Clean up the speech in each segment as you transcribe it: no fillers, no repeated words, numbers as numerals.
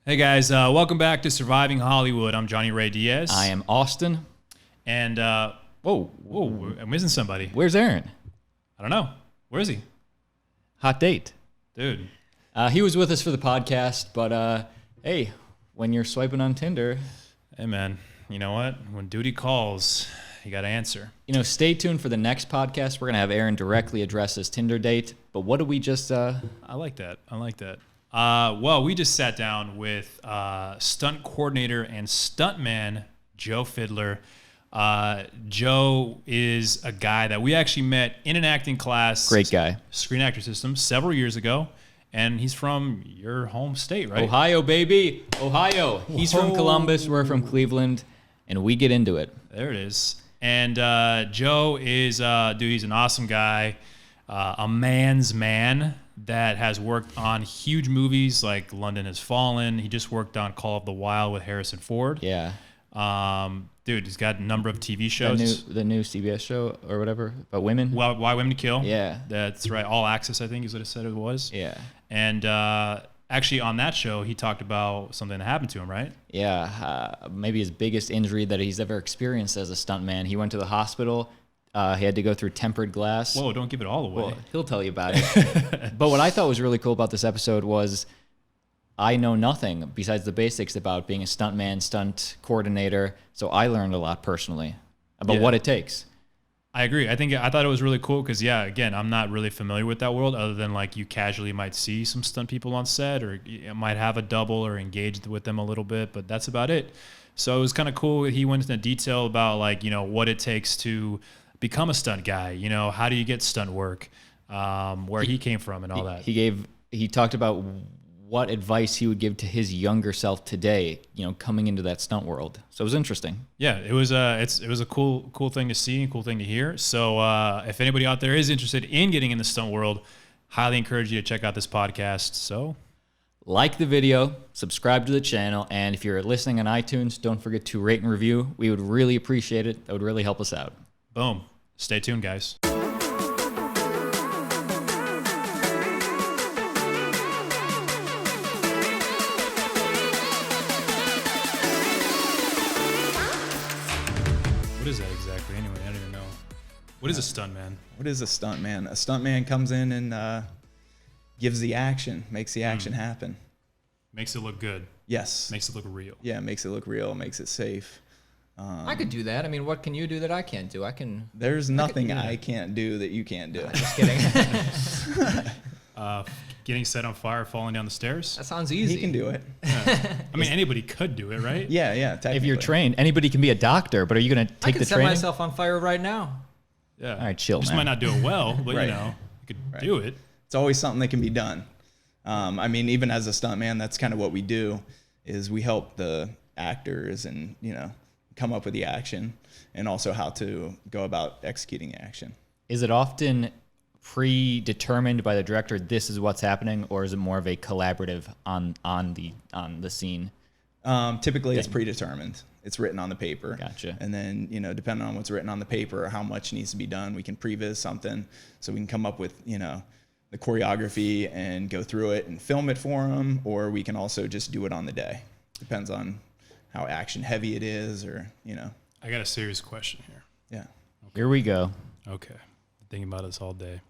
Hey guys, welcome back to Surviving Hollywood. I'm Johnny Ray Diaz. I am Austin. And, whoa, I'm missing somebody. Where's Aaron? I don't know. Where is he? Hot date. Dude. He was with us for the podcast, but hey, when you're swiping on Tinder... Hey man, you know what? When duty calls, you gotta answer. You know, stay tuned for the next podcast. We're gonna have Aaron directly address his Tinder date, but what did we just... I like that. Well, we just sat down with Stunt Coordinator and Stuntman, Joe Fidler. Joe is a guy that we actually met in an acting class. Great guy. Screen Actor System several years ago. And he's from your home state, right? Ohio, baby. Ohio. He's from Columbus. We're from Cleveland. And we get into it. There it is. And Joe is, dude, he's an awesome guy. A man's man that has worked on huge movies like London Has Fallen. He just worked on Call of the Wild with Harrison Ford. Yeah. Dude, he's got a number of TV shows. The new CBS show or whatever about women. Why Women Kill. Yeah. That's right. All Access, I think, is what it said it was. Yeah. And actually, on that show, he talked about something that happened to him, right? Yeah. Maybe his biggest injury that he's ever experienced as a stuntman. He went to the hospital. He had to go through tempered glass. Whoa, don't give it all away. Well, he'll tell you about it. But what I thought was really cool about this episode was I know nothing besides the basics about being a stuntman, stunt coordinator. So I learned a lot personally about what it takes. I agree. I thought it was really cool because, yeah, again, I'm not really familiar with that world other than like you casually might see some stunt people on set or you might have a double or engaged with them a little bit, but that's about it. So it was kind of cool. He went into detail about like, you know, what it takes to become a stunt guy. You know, how do you get stunt work, where he came from and all that. He talked about what advice he would give to his younger self today, you know, coming into that stunt world. So it was interesting. Yeah, it was a cool thing to see and cool thing to hear. So if anybody out there is interested in getting in the stunt world, highly encourage you to check out this podcast. So like the video, subscribe to the channel, and if you're listening on iTunes, don't forget to rate and review. We would really appreciate it. That would really help us out. Boom. Stay tuned, guys. What is that exactly? Anyway, I don't even know. What is a stuntman? What is a stuntman? A stuntman comes in and gives the action, makes the action happen. Makes it look good. Yes. Makes it look real. Yeah, makes it look real, makes it safe. I could do that. I mean, what can you do that I can't do? There's nothing I can't do that you can't do. Just kidding. Getting set on fire, falling down the stairs. That sounds easy. He can do it. Yeah. I mean, anybody could do it, right? Yeah, technically. If you're trained, anybody can be a doctor, but are you going to take the training? I can set myself on fire right now. Yeah. All right, chill, Just man. might not do it well, but Right. you know, you could do it. It's always something that can be done. I mean, even as a stuntman, that's kind of what we do, is we help the actors and, you know, come up with the action and also how to go about executing the action. Is it often predetermined by the director, this is what's happening, or is it more of a collaborative on the scene? Typically it's predetermined. It's written on the paper. Gotcha. And then, you know, depending on what's written on the paper or how much needs to be done, we can previs something so we can come up with, you know, the choreography and go through it and film it for them, or we can also just do it on the day. Depends on how action heavy it is, or, you know. I got a serious question here. Yeah. Okay. Here we go. Okay. Thinking about this all day.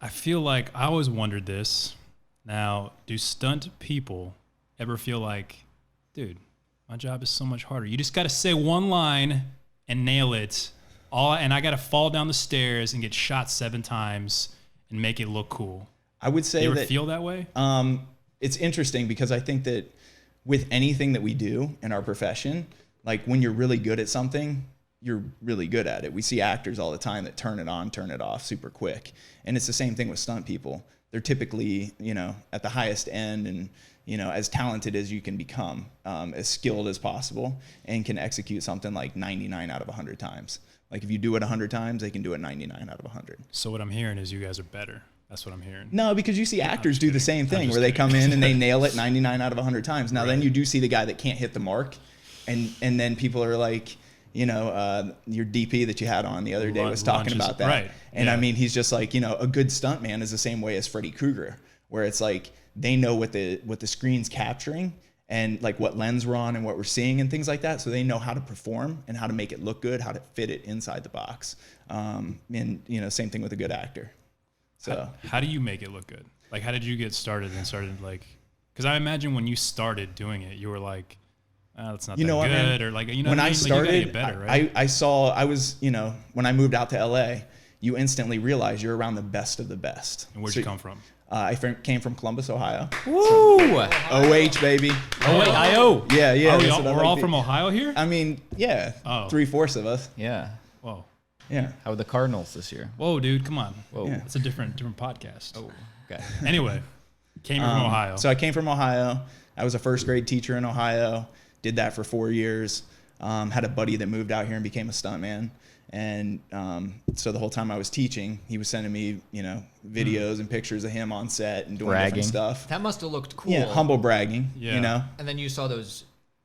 I feel like I always wondered this. Now, do stunt people ever feel like, dude, my job is so much harder. You just got to say one line and nail it. And I got to fall down the stairs and get shot 7 times and make it look cool. I would say you ever that feel that way? It's interesting because I think that with anything that we do in our profession, like when you're really good at something, you're really good at it. We see actors all the time that turn it on, turn it off super quick. And it's the same thing with stunt people. They're typically, you know, at the highest end and, you know, as talented as you can become, as skilled as possible, and can execute something like 99 out of 100 times. Like if you do it 100 times, they can do it 99 out of 100. So what I'm hearing is you guys are better. That's what I'm hearing. No, because you see actors do the same thing where they come in and they nail it 99 out of 100 times. Now, then you do see the guy that can't hit the mark, and then people are like, you know, your DP that you had on the other day was talking about that. Right. And I mean, he's just like, you know, a good stuntman is the same way as Freddy Krueger, where it's like they know what the screen's capturing and like what lens we're on and what we're seeing and things like that. So they know how to perform and how to make it look good, how to fit it inside the box. And same thing with a good actor. So how do you make it look good? Like, how did you get started and started like, because I imagine when you started doing it, you were like, that's not that good, man? Or like, when I started, like, you gotta get better, right? When I moved out to LA, you instantly realize you're around the best of the best. And where'd you come from? I came from Columbus, Ohio. Woo! OH, baby. Ohio. Yeah. Oh, we're all from Ohio here? I mean, yeah. 3/4 of us. Yeah. Whoa. Yeah. How are the Cardinals this year? Whoa, dude, come on. Whoa. Yeah. It's a different podcast. Oh, okay. Anyway, came from Ohio. So I came from Ohio. I was a first grade teacher in Ohio. Did that for 4 years. Had a buddy that moved out here and became a stuntman. And so the whole time I was teaching, he was sending me, videos and pictures of him on set and doing different stuff. That must have looked cool. Yeah, humble bragging, Yeah. And then you saw those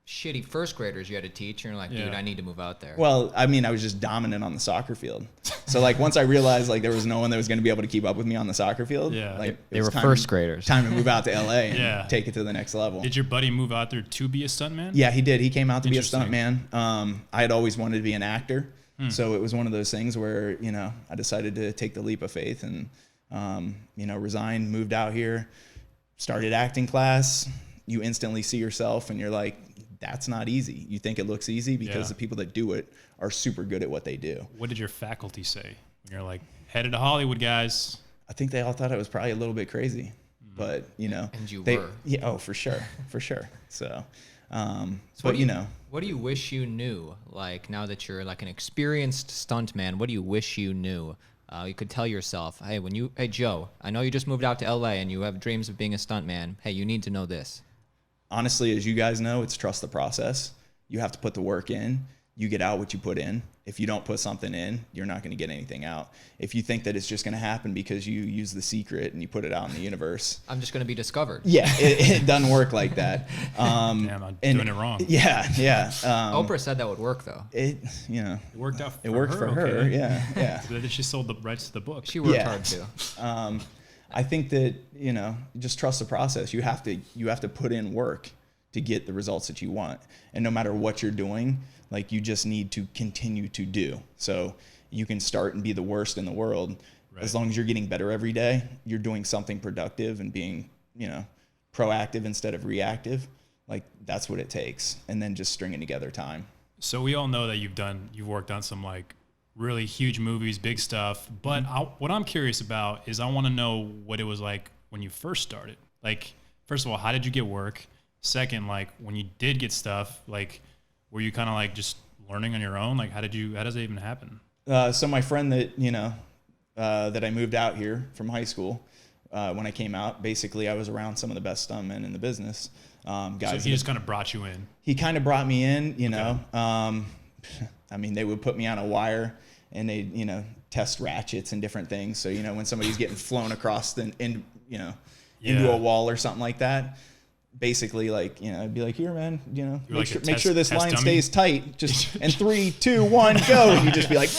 shitty first graders you had to teach, and you're like, dude, I need to move out there. Well, I mean, I was just dominant on the soccer field. So like once I realized like there was no one that was going to be able to keep up with me on the soccer field, like they were first graders. Time to move out to LA and take it to the next level. Did your buddy move out there to be a stuntman? Yeah, he did. He came out to be a stuntman. I had always wanted to be an actor. So it was one of those things where, I decided to take the leap of faith and, resigned, moved out here, started acting class. You instantly see yourself and you're like, that's not easy. You think it looks easy because the people that do it are super good at what they do. What did your faculty say when you're like, headed to Hollywood, guys? I think they all thought I was probably a little bit crazy, but And you were. Yeah, oh, for sure. So, what do you wish you knew? Like now that you're like an experienced stuntman, what do you wish you knew? You could tell yourself, hey Joe, I know you just moved out to LA and you have dreams of being a stuntman. Hey, you need to know this. Honestly, as you guys know, it's trust the process. You have to put the work in. You get out what you put in. If you don't put something in, you're not going to get anything out. If you think that it's just going to happen because you use the secret and you put it out in the universe, I'm just going to be discovered. Yeah, it doesn't work like that. Damn, I'm doing it wrong. Yeah. Oprah said that would work though. It worked out. It worked for her. Okay. Yeah. So she sold the rights to the book. She worked hard too. I think that just trust the process. You have to put in work to get the results that you want. And no matter what you're doing, like you just need to continue to do. So you can start and be the worst in the world. Right. As long as you're getting better every day, you're doing something productive and being, proactive instead of reactive. Like that's what it takes. And then just stringing together time. So we all know that you've worked on some like really huge movies, big stuff. But what I'm curious about is I want to know what it was like when you first started. Like, first of all, how did you get work? Second, like when you did get stuff, like were you kind of like just learning on your own? Like how does it even happen? So my friend that, that I moved out here from high school, when I came out, basically I was around some of the best stuntmen in the business. Guys, so he just kind of brought you in. He kind of brought me in, I mean, they would put me on a wire and they, test ratchets and different things. So, when somebody's getting flown across into a wall or something like that, basically like, I'd be like, here, man, make sure this line stays tight. Just and 3, 2, 1, go. And you just be like,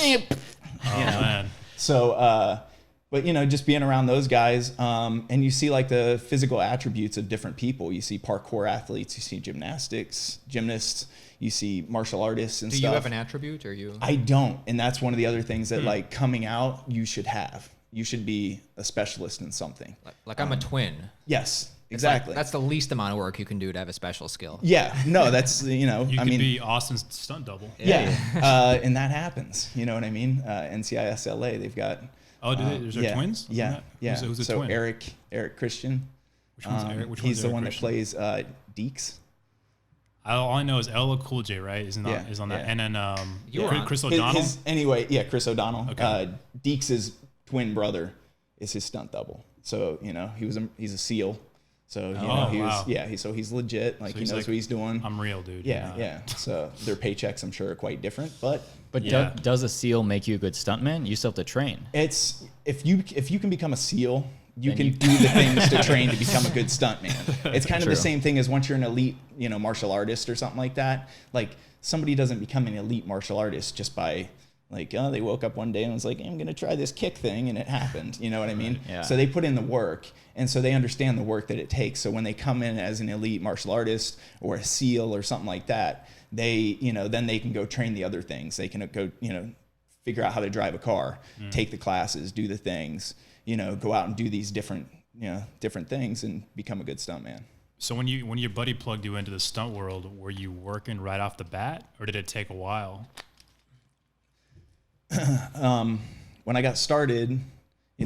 man. So, but just being around those guys, and you see like the physical attributes of different people. You see parkour athletes, you see gymnasts, you see martial artists and stuff. Do you have an attribute or you? I don't. And that's one of the other things that like coming out, you should have. You should be a specialist in something. Like I'm a twin. Yes. Exactly. Like, that's the least amount of work you can do to have a special skill. Yeah. No, that's, You could be Austin's stunt double. Yeah. And that happens. You know what I mean? NCIS LA, they've got. Oh, do they? There's their twins? Yeah. Yeah. Who's the so twin? Eric Christian. Which one's Eric? Which he's one's the Eric one Christian? that plays Deeks. All I know is LL Cool J, right? Is on that. And then Chris O'Donnell. Chris O'Donnell. Okay. Deeks' twin brother is his stunt double. So he's a SEAL. So he's legit. Like he knows what he's doing. I'm real, dude. Yeah. So their paychecks, I'm sure, are quite different. But does a SEAL make you a good stuntman? You still have to train. It's if you can become a SEAL, you can do the things to train to become a good stuntman. It's kind of the same thing as once you're an elite, martial artist or something like that. Like somebody doesn't become an elite martial artist just by Like, oh, they woke up one day and was like, I'm going to try this kick thing, and it happened. You know what I mean? Yeah. So they put in the work, and so they understand the work that it takes. So when they come in as an elite martial artist or a SEAL or something like that, they, then they can go train the other things. They can go, figure out how to drive a car, take the classes, do the things, go out and do these different things and become a good stuntman. So when your buddy plugged you into the stunt world, were you working right off the bat, or did it take a while? When I got started,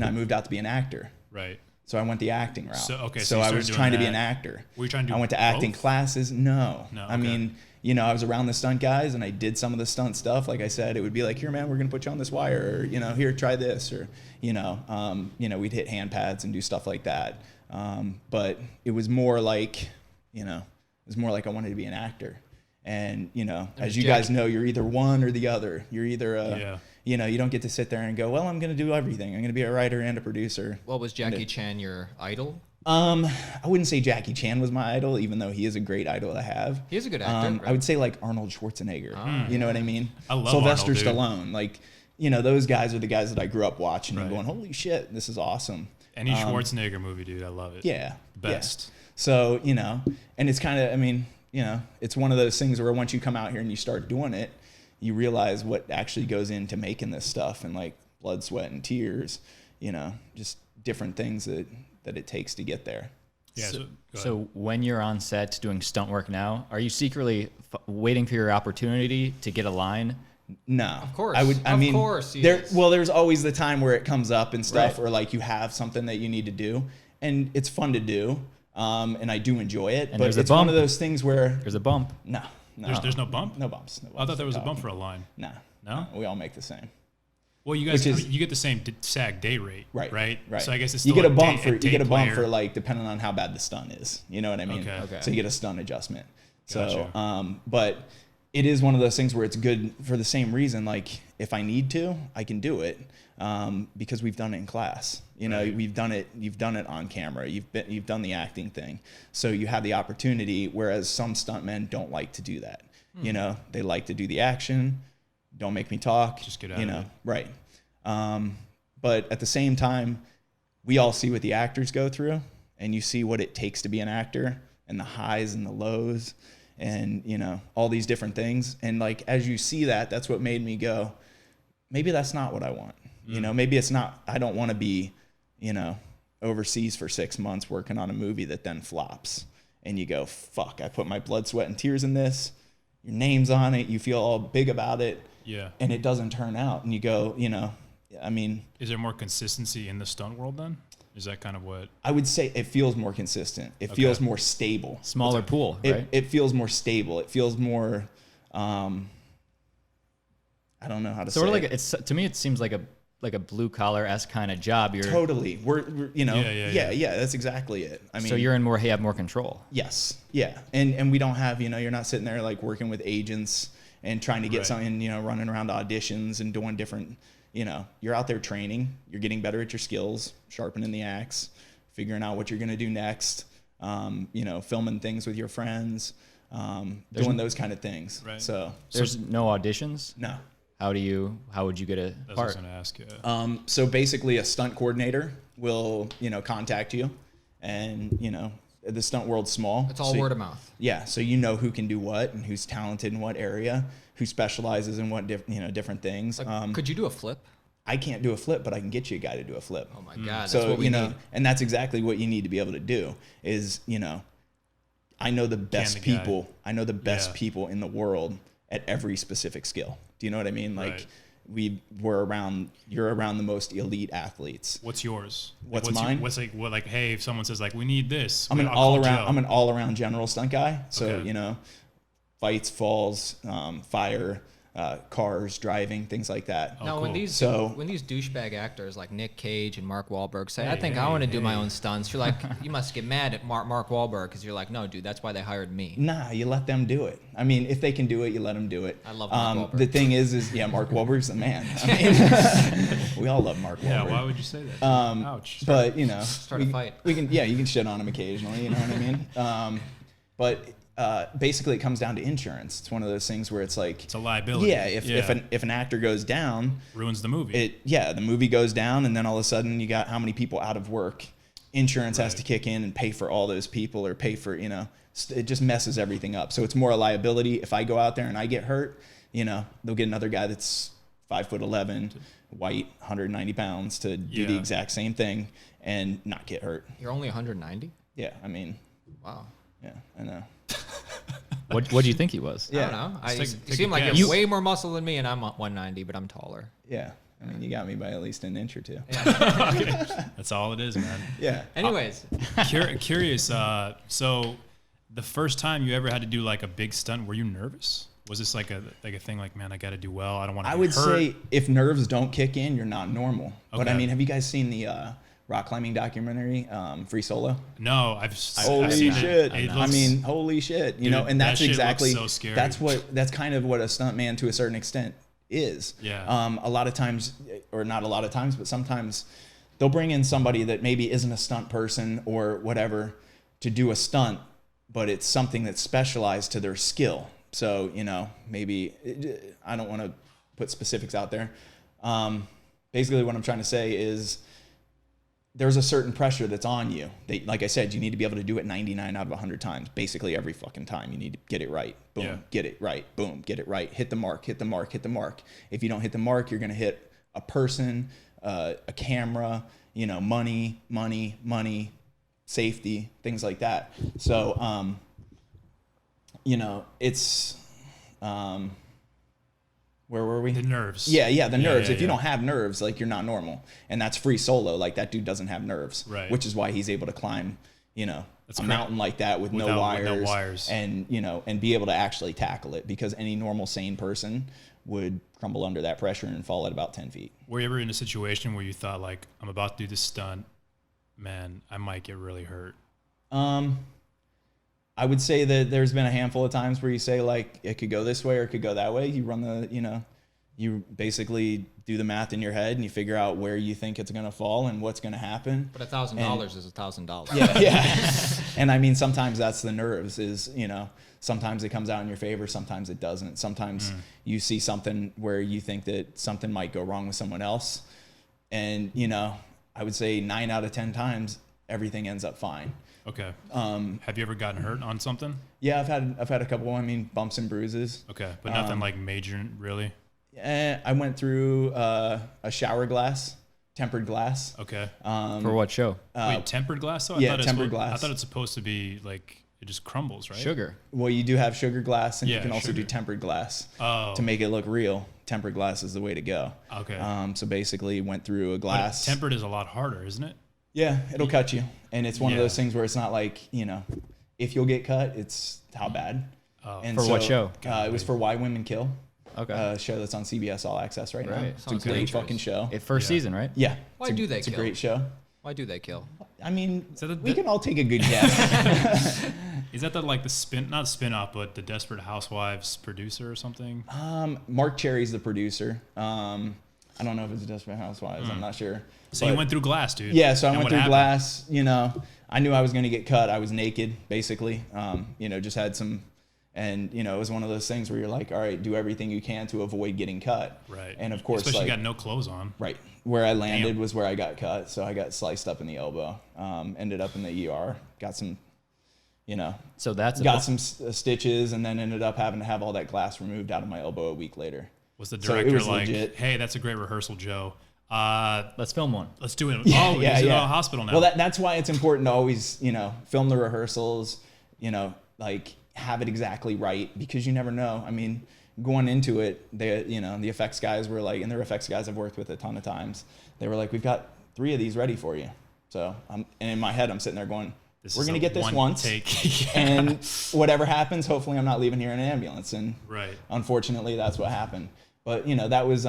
I moved out to be an actor. Right. So I went the acting route. So I was trying to be an actor. Were you trying to do I went to acting both? classes. No. Okay. I mean, I was around the stunt guys and I did some of the stunt stuff. Like I said, it would be like, here, man, we're going to put you on this wire, or, here, try this, or, we'd hit hand pads and do stuff like that. But it was more like, I wanted to be an actor. And, as you guys know, you're either one or the other. You're either, you don't get to sit there and go, well, I'm going to do everything. I'm going to be a writer and a producer. Well, was Jackie Chan your idol? I wouldn't say Jackie Chan was my idol, even though he is a great idol to have. He is a good actor. Right? I would say like Arnold Schwarzenegger. You know what I mean? I love Sylvester Arnold, Stallone. Like, those guys are the guys that I grew up watching and going, holy shit, this is awesome. Any Schwarzenegger movie, dude, I love it. Yeah. Best. Yeah. So, and it's kind of, it's one of those things where once you come out here and you start doing it, you realize what actually goes into making this stuff, and like blood, sweat, and tears, just different things that it takes to get there. Yeah. So when you're on set doing stunt work now, are you secretly waiting for your opportunity to get a line? No, of course. Of course. There's always the time where it comes up and stuff, Right. or like you have something that you need to do, and it's fun to do, and I do enjoy it. And but there's a it's one bump. of those things where there's a bump. no, There's no bump? no bumps. No bumps. I thought there was a bump for a line. No, No? we all make the same. Well, you guys, Which is- you get the same SAG day rate, Right. Right. So I guess it's you still get a bump day, for you get a bump player. for like depending on how bad the stunt is. You know what I mean? Okay. So you get a stunt adjustment. So, Gotcha. But it is one of those things where it's good for the same reason. Like if I need to, I can do it because we've done it in class. Right. We've done it. You've done it on camera. You've done the acting thing. So you have the opportunity. Whereas some stuntmen don't like to do that. They like to do the action. Don't make me talk. Just get out of it. Right. But at the same time, we all see what the actors go through, and you see what it takes to be an actor, and the highs and the lows, and all these different things. And like as you see that, that's what made me go, maybe that's not what I want. Maybe it's not. I don't want to be, overseas for 6 months working on a movie that then flops, and you go, fuck, I put my blood, sweat, and tears in this. Your name's on it. You feel all big about it. Yeah. And it doesn't turn out, and you go, is there more consistency in the stunt world then? Is that kind of what? I would say it feels more consistent. It feels more stable. Smaller pool, right? It feels more stable. It feels more, I don't know how to say Sort of like it. it's to me, it seems like a blue collar-esque kind of job. You're Totally. We're Yeah. that's exactly it. I mean, so you have more control. yes. Yeah. And we don't have, you're not sitting there like working with agents and trying to get Right. something, running around auditions and doing different, you're out there training, you're getting better at your skills, sharpening the axe, figuring out what you're going to do next, filming things with your friends, doing those kind of things. Right. So There's no auditions. no. How would you get a That's what I was part? going to ask you. So basically a stunt coordinator will, contact you, and, the stunt world's small. It's all so word of mouth. Yeah, so you know who can do what and who's talented in what area, who specializes in what different things. Like, could you do a flip? I can't do a flip, but I can get you a guy to do a flip. Oh my God, that's So what we need. and that's exactly what you need to be able to do. Is I know the best the guy. people. I know the best Yeah. people in the world at every specific skill. Do you know what I mean? Like Right. you're around the most elite athletes. What's yours? What's your- mine? Hey, if someone says like, we need this. I'm an I'll call Joe. I'm an all around general stunt guy. So Okay. Fights, falls, fire, cars, driving, things like that. Now, when cool. these So- when these douchebag actors like Nick Cage and Mark Wahlberg say, "I Hey, think I hey, want to do my hey. own stunts," you're like, you must get mad at Mark Wahlberg because you're like, "No, dude, that's why they hired me." Nah, you let them do it. I mean, if they can do it, you let them do it. I love Mark Wahlberg. The thing is Mark Wahlberg's the man. I mean, we all love Mark Wahlberg. Yeah, why would you say that? Ouch. But Start a fight. We can, you can shit on him occasionally. You know what I mean? But basically it comes down to insurance. It's one of those things where it's like It's a liability. Yeah, if an actor goes down, ruins the movie. The movie goes down, and then all of a sudden you got how many people out of work. Insurance has to kick in and pay for all those people, or pay for, it just messes everything up. So it's more a liability. If I go out there and I get hurt, they'll get another guy that's 5'11", white, 190 pounds to do the exact same thing and not get hurt. You're only 190? Yeah, I mean. Wow. Yeah, I know. What do you think he was? I don't know. You seem like you have way more muscle than me, and I'm 190, but I'm taller. Yeah. I mean, you got me by at least an inch or two. That's all it is, man. Yeah. Anyways. Curious. So the first time you ever had to do like a big stunt, were you nervous? Was this like a thing like, man, I got to do well. I don't want to I get would hurt. say if nerves don't kick in, you're not normal. But Okay. I mean, have you guys seen the rock climbing documentary, Free Solo? No, I've Holy seen shit! It I mean, holy shit! Dude, And that's that shit exactly looks so scary. that's kind of what a stuntman to a certain extent is. Yeah. A lot of times, or not a lot of times, but sometimes they'll bring in somebody that maybe isn't a stunt person or whatever to do a stunt, but it's something that's specialized to their skill. So, maybe I don't want to put specifics out there. Basically what I'm trying to say is there's a certain pressure that's on you. Like I said, you need to be able to do it 99 out of 100 times. Basically every fucking time you need to get it right. Boom, get it right. Boom, get it right. Hit the mark, hit the mark, hit the mark. If you don't hit the mark, you're going to hit a person, a camera, money, safety, things like that. So, it's, where were we? The nerves. Yeah, the nerves. If you yeah. don't have nerves, like, you're not normal. And that's Free Solo. Like, that dude doesn't have nerves. Right. Which is why he's able to climb, That's mountain like that with no wires. And, and be able to actually tackle it, because any normal sane person would crumble under that pressure and fall at about 10 feet. Were you ever in a situation where you thought, like, I'm about to do this stunt, man, I might get really hurt? I would say that there's been a handful of times where you say, like, it could go this way or it could go that way. You run you basically do the math in your head and you figure out where you think it's going to fall and what's going to happen. But $1,000 is $1,000. Yeah. And I mean, sometimes that's the nerves is, sometimes it comes out in your favor. Sometimes it doesn't. Sometimes you see something where you think that something might go wrong with someone else. And, I would say 9 out of 10 times, everything ends up fine. Okay. Have you ever gotten hurt on something? Yeah, I've had a couple, bumps and bruises. Okay. But nothing like major, really? I went through a shower glass, tempered glass. Okay. For what show? Wait, tempered glass though? Yeah, tempered glass. I thought it's supposed to be like, it just crumbles, right? Sugar. Well, you do have sugar glass, and you can also sugar. do tempered glass Oh. to make it look real. Tempered glass is the way to go. Okay. So basically went through a But glass. tempered is a lot harder, isn't it? Yeah, it'll cut you. And it's one of Yeah. those things where it's not like, if you'll get cut, it's how bad. Oh. And For what show? It was for Why Women Kill. Okay. A show that's on CBS All Access right now. Right. It's a Sounds great dangerous. fucking show. First season, right? Yeah. Why do they It's a kill? great show. Why do they kill? I mean, So we can all take a good guess. Is that like the not spin-off, but the Desperate Housewives producer or something? Mark Cherry's the producer. I don't know if it's Desperate Housewives. I'm not sure. So But- you went through glass, dude. Yeah, so I And went what through happened? glass. I knew I was going to get cut. I was naked, basically. Just had some, and it was one of those things where you're like, all right, do everything you can to avoid getting cut. Right. And of course, especially like, you got no clothes on. right where I landed Damn. was where I got cut. So I got sliced up in the elbow. Ended up in the ER. Got some, So that's got some stitches, and then ended up having to have all that glass removed out of my elbow a week later. Was the So it director was like, legit. hey, that's a great rehearsal, Joe. Let's film one. Let's do it. Yeah, He's yeah, in yeah. a hospital now. Well, that's why it's important to always, film the rehearsals, like have it exactly right, because you never know. I mean, going into it, the effects guys were like, and the effects guys I've worked with a ton of times, they were like, we've got 3 of these ready for you. So, and in my head, I'm sitting there going, This we're is going to a get this one once. take. Yeah. And whatever happens, hopefully I'm not leaving here in an ambulance. And Right. unfortunately, that's what happened. But, that was,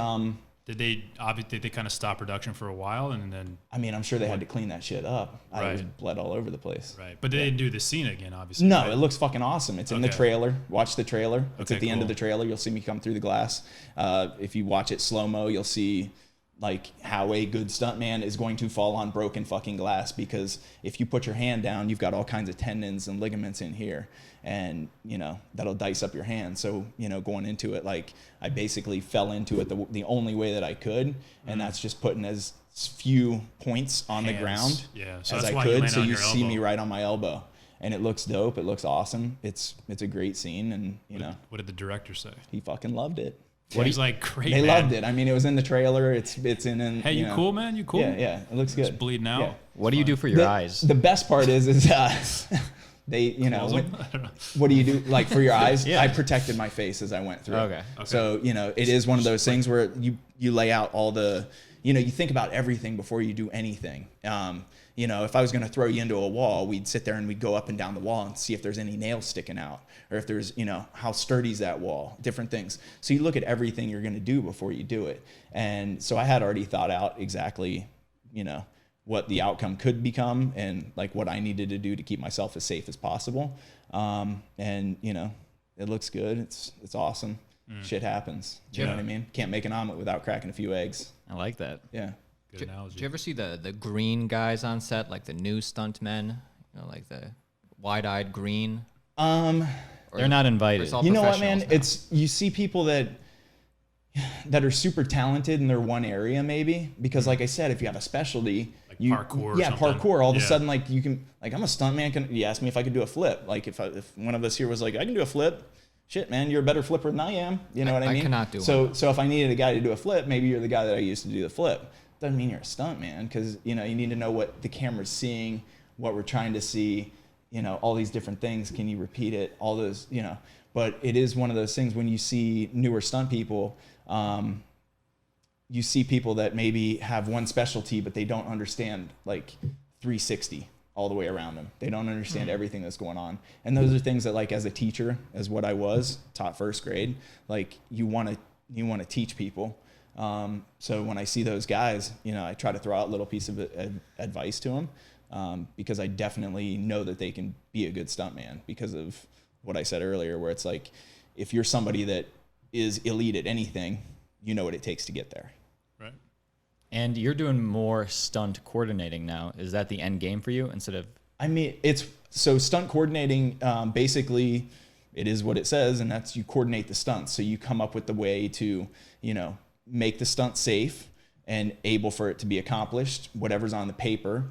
Did they kind of stop production for a while and then? I mean, I'm sure they had to clean that shit up. I was Right. bled all over the place. Right. But they didn't do the scene again, obviously. No, right? it looks fucking awesome. It's in the Okay. trailer. Watch the trailer. It's Okay, at the end of cool. the trailer. You'll see me come through the glass. If you watch it slow-mo, you'll see like how a good stuntman is going to fall on broken fucking glass, because if you put your hand down, you've got all kinds of tendons and ligaments in here, and you know that'll dice up your hand. So you know, going into it, like I basically fell into it the only way that I could, and that's just putting as few points on the ground so as I could, so you see me right on my elbow. And it looks dope. It looks awesome. It's a great scene, and you know. What did the director say? He fucking loved it. He's like, great. They man. loved it. I mean, it was in the trailer. It's in. Hey, you cool, man? You cool? Yeah. It looks good. It's bleeding out. Yeah. What do you do for your eyes? The best part is they, you know, what do you do like for your eyes? Yeah. I protected my face as I went through. Okay. So you know, it is one of those things where you lay out all the, you know, you think about everything before you do anything. You know, if I was going to throw you into a wall, we'd sit there and we'd go up and down the wall and see if there's any nails sticking out, or if there's, you know, how sturdy is that wall, different things. So you look at everything you're going to do before you do it. And so I had already thought out exactly, you know, what the outcome could become and like what I needed to do to keep myself as safe as possible. And, you know, it looks good. It's awesome. Shit happens. You know what I mean? Can't make an omelet without cracking a few eggs. I like that. Yeah. Good analogy. Did you ever see the green guys on set, like the new stuntmen? You know, like the wide-eyed green. They're not invited. You know what, man? Now? It's you see people that are super talented in their one area, maybe, because like I said, if you have a specialty, Like parkour or something. parkour. All of a sudden, like you can, like I'm a stuntman. You asked me if I could do a flip. Like if one of us here was like, I can do a flip. Shit, man, you're a better flipper than I am. You know what I mean? I cannot do so. one. So if I needed a guy to do a flip, maybe you're the guy that I used to do the flip. Doesn't mean you're a stunt man, because you know you need to know what the camera's seeing, what we're trying to see, you know, all these different things. Can you repeat it? All those, you know. But it is one of those things when you see newer stunt people, you see people that maybe have one specialty, but they don't understand like 360 all the way around them. They don't understand everything that's going on. And those are things that, like, as a teacher, as what I was, taught first grade, like you want to teach people. So when I see those guys, you know, I try to throw out a little piece of advice to them, because I definitely know that they can be a good stuntman because of what I said earlier, where it's like, if you're somebody that is elite at anything, you know what it takes to get there. Right. And you're doing more stunt coordinating now. Is that the end game for you instead of? I mean, it's so stunt coordinating, basically it is what it says, and that's you coordinate the stunts. So you come up with the way to, you know, make the stunt safe and able for it to be accomplished, whatever's on the paper,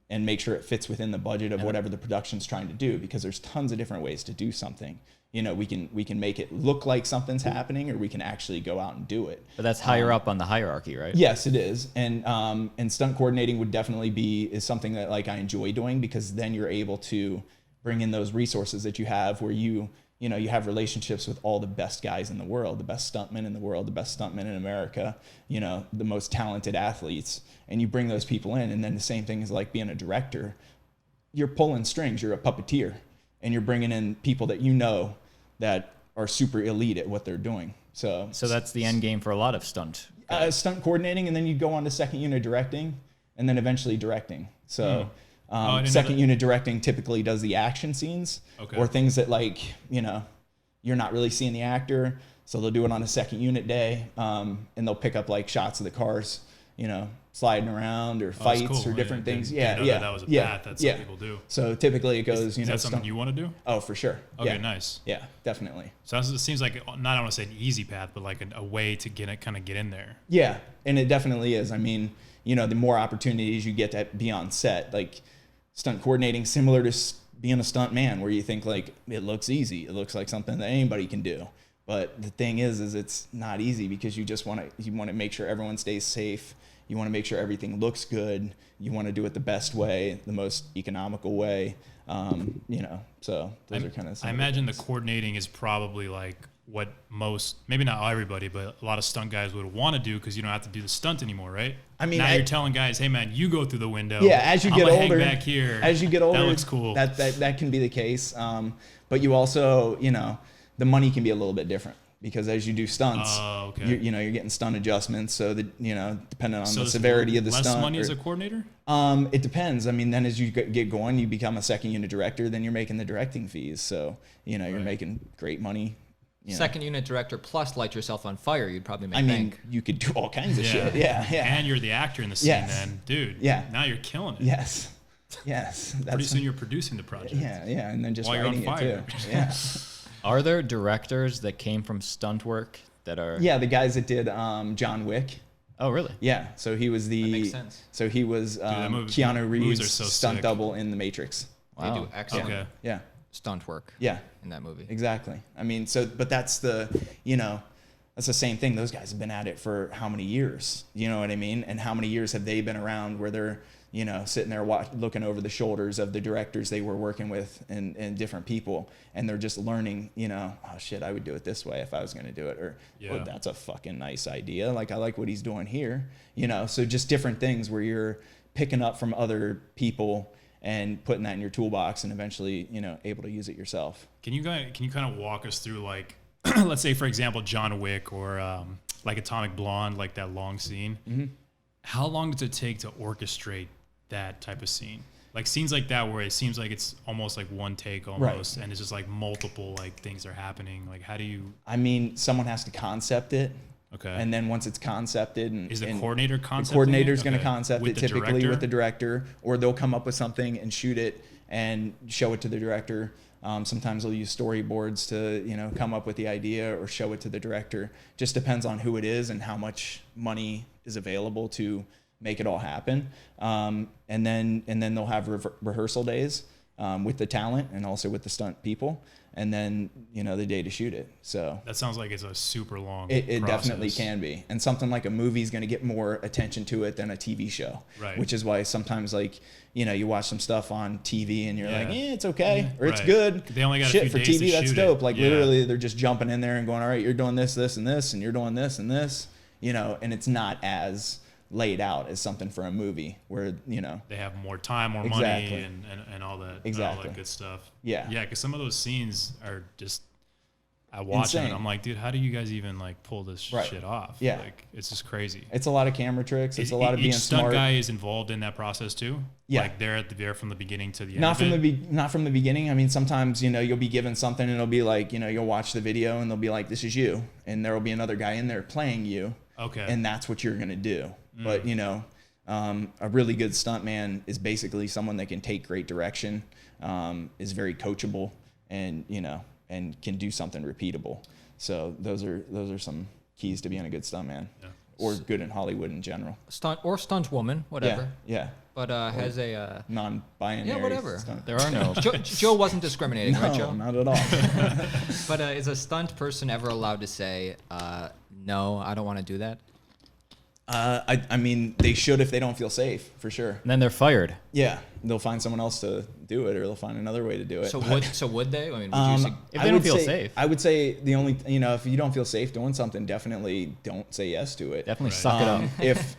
and make sure it fits within the budget of whatever the production's trying to do, because there's tons of different ways to do something. You know, we can make it look like something's happening, or we can actually go out and do it. But that's higher up on the hierarchy, right? Yes, it is. And stunt coordinating would definitely is something that like I enjoy doing, because then you're able to bring in those resources that you have where you have relationships with all the best guys in the world, the best stuntmen in the world, the best stuntmen in America, you know, the most talented athletes, and you bring those people in. And then the same thing is like being a director. You're pulling strings, you're a puppeteer, and you're bringing in people that you know that are super elite at what they're doing. So that's the end game for a lot of stunt. Stunt coordinating, and then you go on to second unit directing, and then eventually directing. So second unit directing typically does the action scenes, or things that, like, you know, you're not really seeing the actor, so they'll do it on a second unit day, and they'll pick up like shots of the cars, you know, sliding around, or fights, or different things. That was a path that some people do. So typically it goes, is that something you want to do? Oh, for sure. Okay, nice. Yeah, definitely. So it seems like, not, I don't want to say an easy path, but like a way to get in there. Yeah, and it definitely is. I mean, you know, the more opportunities you get to be on set, like stunt coordinating, similar to being a stunt man, where you think like it looks easy, it looks like something that anybody can do. But the thing is it's not easy, because you just want to make sure everyone stays safe. You want to make sure everything looks good. You want to do it the best way, the most economical way. You know, so those are kind of. I imagine the coordinating is probably like what most, maybe not everybody, but a lot of stunt guys would want to do, because you don't have to do the stunt anymore, right? I mean, now you're telling guys, hey man, you go through the window. Yeah, as you get older, hang back here. As you get older, that looks cool. That can be the case. But you also, you know, the money can be a little bit different, because as you do stunts, you're getting stunt adjustments. So that, you know, depending on the severity of the stunt. Less money as a coordinator? It depends. I mean, then as you get going, you become a second unit director, then you're making the directing fees. So, you know, you're making great money, second unit director plus light yourself on fire, you'd probably make I mean, bank. you could do all kinds of shit. Yeah, yeah. And you're the actor in the scene, Yes. then, dude. Yeah. Now you're killing it. Yes. Yes. Pretty soon you're producing the project. Yeah, yeah, and then just While you're on writing it fire. too. Yeah. Are there directors that came from stunt work that are? Yeah, the guys that did John Wick. Oh, really? Yeah, so he was the. That makes sense. So he was that movie- Keanu movies Reeves' are so stunt sick. double in The Matrix. They Wow. do excellent Okay. Yeah, stunt work yeah, in that movie. exactly. I mean, so but that's the that's the same thing. Those guys have been at it for how many years? You know what I mean? And how many years have they been around where they're sitting there looking over the shoulders of the directors they were working with and different people, and they're just learning, oh shit, I would do it this way if I was going to do it, or Yeah. oh, that's a fucking nice idea. Like, I like what he's doing here, so just different things where you're picking up from other people and putting that in your toolbox and eventually, able to use it yourself. Can you kind of walk us through, like, let's say, for example, John Wick or like Atomic Blonde, like that long scene? Mm-hmm. How long does it take to orchestrate that type of scene? Like scenes like that where it seems like it's almost like one take almost, and it's just like multiple like things are happening. Like, how do you? I mean, someone has to concept it. Okay. And then once it's concepted, and Is the and coordinator concepting the coordinator's it? going to Okay. concept With it the typically director? with the director, or they'll come up with something and shoot it and show it to the director. Sometimes they'll use storyboards to come up with the idea or show it to the director. Just depends on who it is and how much money is available to make it all happen. And then they'll have rehearsal days with the talent and also with the stunt people, and then the day to shoot it. So That sounds like it's a super long. it process. definitely can be. And something like a movie is going to get more attention to it than a TV show. Right. Which is why sometimes, like, you watch some stuff on TV and you're Yeah. like, it's okay, or it's Right. good. They only got a shit few for days to TV. That's shoot dope. it. Like, Yeah. literally, they're just jumping in there and going, all right, you're doing this, this, and this, and you're doing this and this. And it's not as laid out as something for a movie where They have more time, more Exactly. money, and all that, all Exactly. that good stuff. Yeah. Yeah, because some of those scenes are just. I watch them and Insane. I'm like, dude, how do you guys even like pull this Right. shit off? Yeah. Like, it's just crazy. it's a lot of camera tricks. It's a lot of Each being stunt smart. guy is involved in that process too. Yeah. Like they're from the beginning to the end. Not of from it? not from the beginning. I mean, sometimes you'll be given something and it'll be like you'll watch the video and they'll be like, this is you, and there will be another guy in there playing you. Okay. And that's what you're gonna do. But a really good stuntman is basically someone that can take great direction, is very coachable, and and can do something repeatable. So those are some keys to being a good stuntman, or good in Hollywood in general. Stunt woman, whatever. Yeah. But has a Non-binary. Yeah, whatever. Stunt. There are no. Joe wasn't discriminating, right, No, Joe? not at all. But is a stunt person ever allowed to say, no, I don't want to do that? I mean, they should if they don't feel safe, for sure. And then they're fired. Yeah, they'll find someone else to do it, or they'll find another way to do it. So But, would they? I mean, would you If I they don't would feel say- safe. I would say the only, if you don't feel safe doing something, definitely don't say yes to it. Definitely Right. suck it up.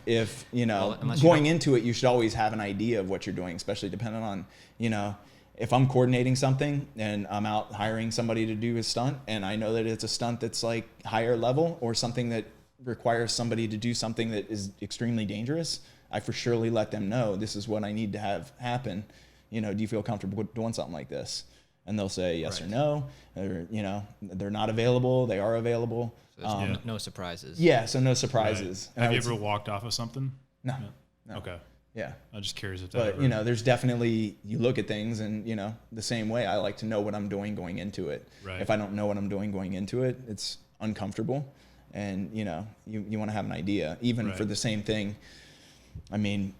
If Well, unless you going don't- into it, you should always have an idea of what you're doing, especially depending on, if I'm coordinating something and I'm out hiring somebody to do a stunt, and I know that it's a stunt that's like higher level or something that requires somebody to do something that is extremely dangerous, I for surely let them know, this is what I need to have happen. Do you feel comfortable doing something like this? And they'll say yes or Right. no, or they're not available, they are available. So there's no surprises. Yeah, so no surprises. Right. And I Have you would ever walked off of something? No. No. Okay. Yeah. I'm just curious if that But ever, there's definitely, you look at things and the same way, I like to know what I'm doing going into it. Right. If I don't know what I'm doing going into it, it's uncomfortable, and you want to have an idea, even Right. for the same thing. I mean,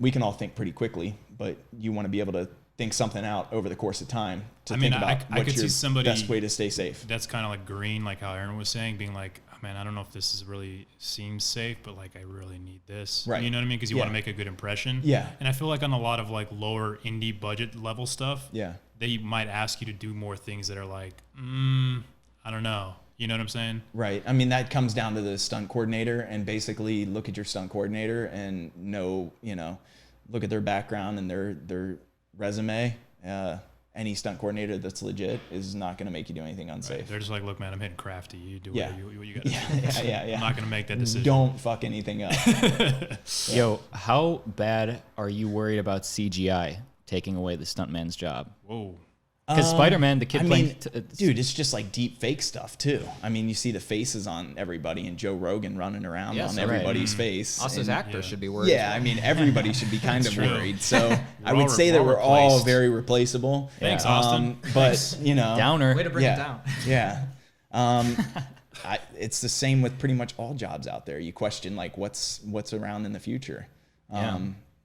we can all think pretty quickly, but you want to be able to think something out over the course of time to I mean, think about I what's could see your somebody- best way to stay safe. that's kind of like green, like how Aaron was saying, being like, oh, man, I don't know if this is really seems safe, but like I really need this. Right. You know what I mean? Because you Yeah. want to make a good impression. Yeah. And I feel like on a lot of like lower indie budget level stuff, Yeah. they might ask you to do more things that are like, I don't know. You know what I'm saying? Right. I mean, that comes down to the stunt coordinator, and basically look at your stunt coordinator and look at their background and their resume. Any stunt coordinator that's legit is not going to make you do anything unsafe. They're just like, look, man, I'm hitting crafty. You do Yeah. what you got to do. Yeah. I'm not going to make that decision. Don't fuck anything up. Yo, how bad are you worried about CGI taking away the stuntman's job? Whoa. Because Spider-Man, the kid playing... dude, it's just like deep fake stuff, too. I mean, you see the faces on everybody and Joe Rogan running around on everybody's face. Us as actors should be worried. Yeah, I mean, everybody should be kind of worried. So I would say that we're all very replaceable. Thanks, Austin. But, you know... Downer. Way to bring it down. Yeah. It's the same with pretty much all jobs out there. You question, like, what's around in the future.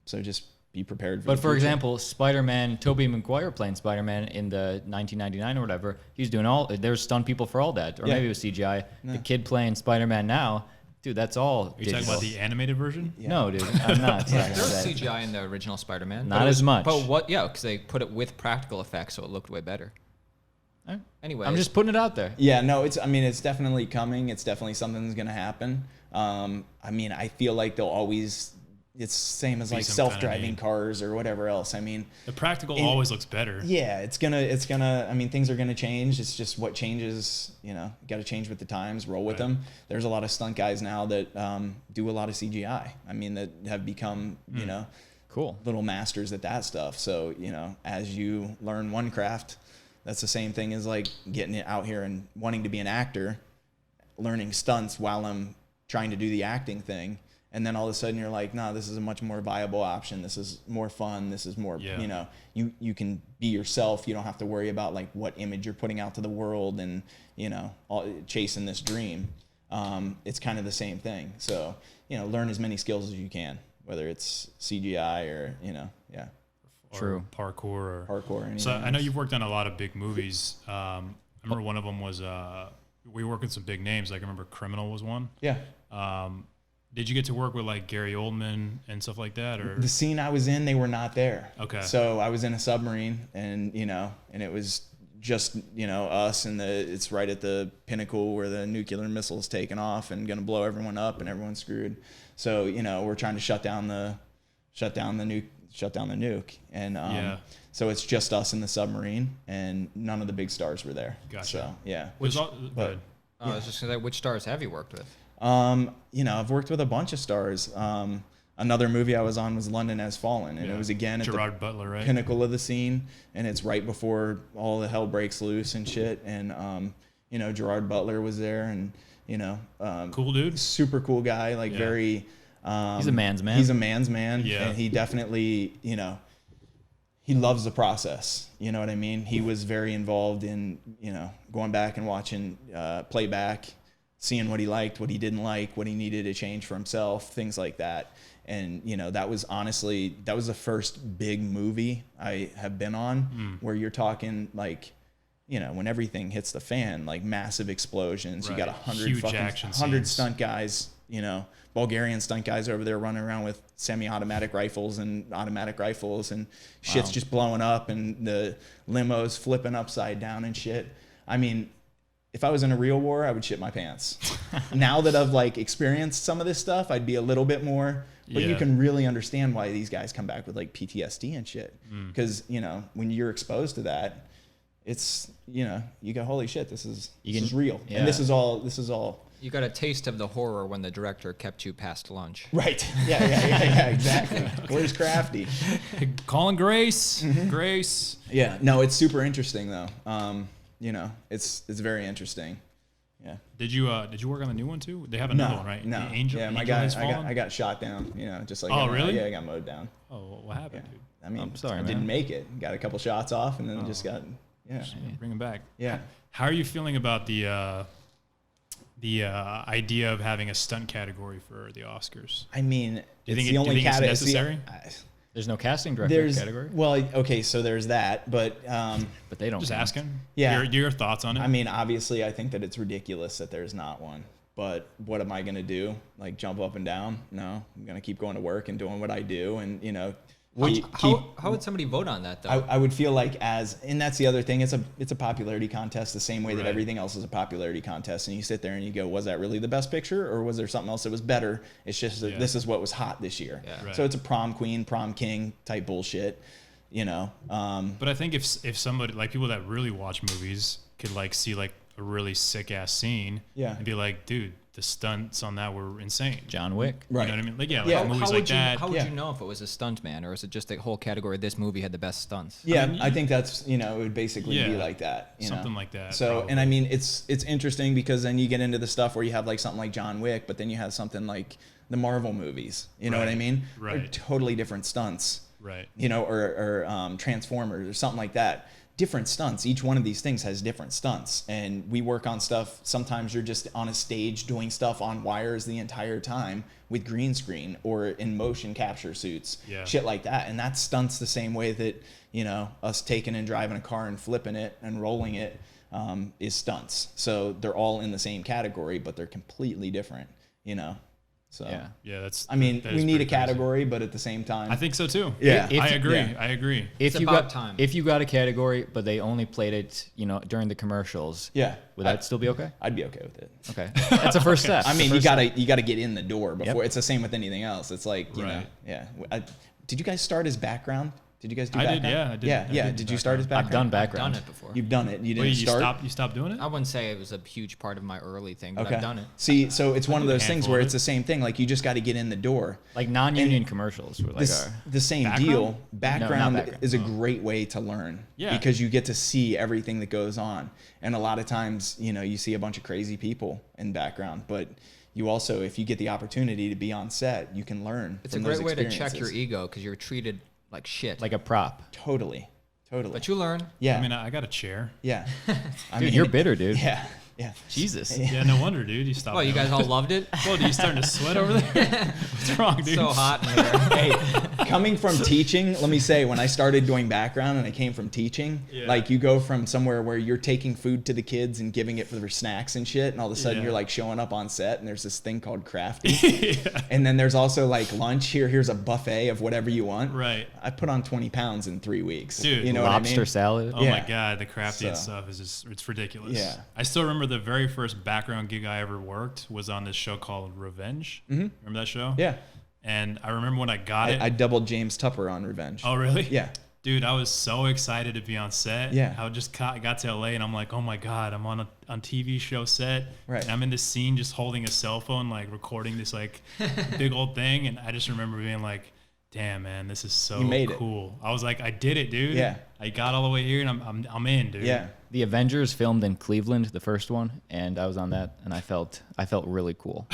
So just... be prepared for for example, Spider-Man, Tobey Maguire playing Spider-Man in the 1999 or whatever, he's doing there's stunt people for all that. Or maybe it was CGI. The kid playing Spider-Man now, dude, that's all Are you talking about the animated version? Yeah. No, dude, I'm not. There was CGI in the original Spider-Man. Not as much. But what, because they put it with practical effects, so it looked way better. Anyway. I'm just putting it out there. Yeah, no, it's definitely coming. It's definitely something that's going to happen. I mean, I feel like they'll always... It's same as like self-driving cars or whatever else. I mean, the practical always looks better. Yeah, it's gonna. I mean, things are gonna change. It's just what changes. You know, got to change with the times. Roll with them. There's a lot of stunt guys now that do a lot of CGI. I mean, that have become you know, cool little masters at that stuff. So you know, as you learn one craft, that's the same thing as like getting it out here and wanting to be an actor, learning stunts while I'm trying to do the acting thing. And then all of a sudden you're like, nah, this is a much more viable option. This is more fun. This is more, you know, you can be yourself. You don't have to worry about like what image you're putting out to the world and, you know, chasing this dream. It's kind of the same thing. So, you know, learn as many skills as you can, whether it's CGI or, you know, or parkour. Parkour. So I know you've worked on a lot of big movies. I remember one of them was, we work with some big names. Like I remember Criminal was one. Yeah. Did you get to work with like Gary Oldman and stuff like that, or the scene I was in, they were not there? Okay. So I was in a submarine, and you know, and it was just you know us, and it's right at the pinnacle where the nuclear missile's taking off and gonna blow everyone up, and everyone's screwed. So you know, we're trying to shut down the nuke, and so it's just us in the submarine, and none of the big stars were there. Gotcha. So yeah. I was just gonna say, which stars have you worked with? You know, I've worked with a bunch of stars. Another movie I was on was London Has Fallen, and it was again at Gerard Butler, right? Pinnacle of the scene, and it's right before all the hell breaks loose and shit. And you know, Gerard Butler was there, and you know, cool dude, super cool guy, like very. He's a man's man. He's a man's man, yeah. And he definitely, you know, he loves the process. You know what I mean? He was very involved in, you know, going back and watching playback. Seeing what he liked, what he didn't like, what he needed to change for himself, things like that. And, you know, that was the first big movie I have been on where you're talking like, you know, when everything hits the fan, like massive explosions. Right. You got 100 stunt guys, you know, Bulgarian stunt guys over there running around with semi-automatic rifles and automatic rifles and shit's just blowing up and the limos flipping upside down and shit. I mean, if I was in a real war, I would shit my pants. Now that I've like experienced some of this stuff, I'd be a little bit more, but you can really understand why these guys come back with like PTSD and shit. Because, you know, when you're exposed to that, it's, you know, you go, holy shit, this is real. Yeah. And this is all. You got a taste of the horror when the director kept you past lunch. Right. Yeah, exactly. Where's Crafty? Calling Grace. Grace. Yeah. No, it's super interesting though. You know, it's very interesting. Yeah. Did you work on the new one too? They have another one, right? No. The Angel. Yeah, my guy. I got shot down. You know, just like. Oh, really? Yeah, I got mowed down. Oh, what happened, dude? I mean, I'm sorry, I didn't make it. Got a couple shots off, and then just got. Yeah. Bring him back. Yeah. How are you feeling about the idea of having a stunt category for the Oscars? I mean, do you it's think the only category. Necessary? There's no casting director category. Well, okay, so there's that, but they don't. Just asking. Yeah. Your thoughts on it? I mean, obviously, I think that it's ridiculous that there's not one. But what am I gonna do? Like jump up and down? No, I'm gonna keep going to work and doing what I do, and you know. How would somebody vote on that though? I would feel like and that's the other thing. It's a popularity contest the same way that everything else is a popularity contest. And you sit there and you go, was that really the best picture, or was there something else that was better? It's just that this is what was hot this year. Yeah. Right. So it's a prom queen, prom king type bullshit, you know. But I think if somebody like people that really watch movies could like see like a really sick ass scene, and be like, dude, the stunts on that were insane. John Wick. Right. You know what I mean? Like, yeah, Yeah. like movies How like would you that. how would Yeah. you know if it was a stuntman, or is it just a whole category? This movie had the best stunts. Yeah, I think that's, it would basically be Yeah, like that. something like that, So, probably. and I mean, it's interesting because then you get into the stuff where you have like something like John Wick, but then you have something like the Marvel movies. You know what I Right, mean? They're right. totally different stunts. Right. Or Transformers or something like that. Different stunts. Each one of these things has different stunts, and we work on stuff. Sometimes you're just on a stage doing stuff on wires the entire time with green screen or in motion capture suits, Yeah. shit like that. And that's stunts the same way that us taking and driving a car and flipping it and rolling it is stunts. So they're all in the same category, but they're completely different. So Yeah. Yeah, that's. I mean, that we is need a pretty crazy. category, but at the same time, I think so too. Yeah. If I you- agree. yeah. I agree. If It's you about got time. if you got a category, but they only played it, during the commercials, yeah, would that still be okay? I'd be okay with it. Okay, that's a first step. I mean, First you gotta get in the door before. Yep. It's the same with anything else. It's like Right. yeah. Did you guys start as background? Did you guys do I background? did, yeah, I did- Yeah, I yeah. did Did you start as background? I've done I've background. done it before. You've done it. You didn't Wait, you start. You stopped doing it? I wouldn't say it was a huge part of my early thing, but Okay. I've done it. See, so it's one of did a those things handful where of it's it. the same thing. Like you just got to get in the door. Like non-union commercials were like The same Background? deal. Background, background. is a great way to learn. Yeah. Because you get to see everything that goes on. And a lot of times, you see a bunch of crazy people in background, but you also, if you get the opportunity to be on set, you can learn. It's a from great those way to check your experiences. ego because you're treated like shit. like a prop. Totally. but you learn. Yeah. I mean, I got a chair. Yeah. I Dude, you're bitter, dude. Yeah. Yeah. Jesus. Yeah, no wonder, dude. You stopped. Well, you doing guys all loved it. it. Well, dude, you starting to sweat over there? What's wrong, dude? So hot in here. Hey, coming from teaching, let me say, when I started doing background and I came from teaching, Yeah. like you go from somewhere where you're taking food to the kids and giving it for their snacks and shit, and all of a sudden Yeah. you're like showing up on set and there's this thing called crafty. And then there's also like lunch. Here's a buffet of whatever you want. Right. I put on 20 pounds in 3 weeks. Dude. You know Lobster what I mean? salad. Oh my Yeah. god, the crafty and So- stuff is it's ridiculous. Yeah. I still remember the very first background gig I ever worked was on this show called Revenge. Mm-hmm. Remember that show? Yeah. And I remember when I got it. I doubled James Tupper on Revenge. Oh really? Yeah. Dude, I was so excited to be on set. Yeah. I just got to LA and I'm like, oh my god, I'm on a TV show set. Right. And I'm in this scene just holding a cell phone, like recording this like big old thing, and I just remember being like, damn man, this is so You made it. cool. I was like, I did it, dude. Yeah. I got all the way here and I'm in, dude. Yeah. The Avengers filmed in Cleveland, the first one, and I was on that, and I felt really cool.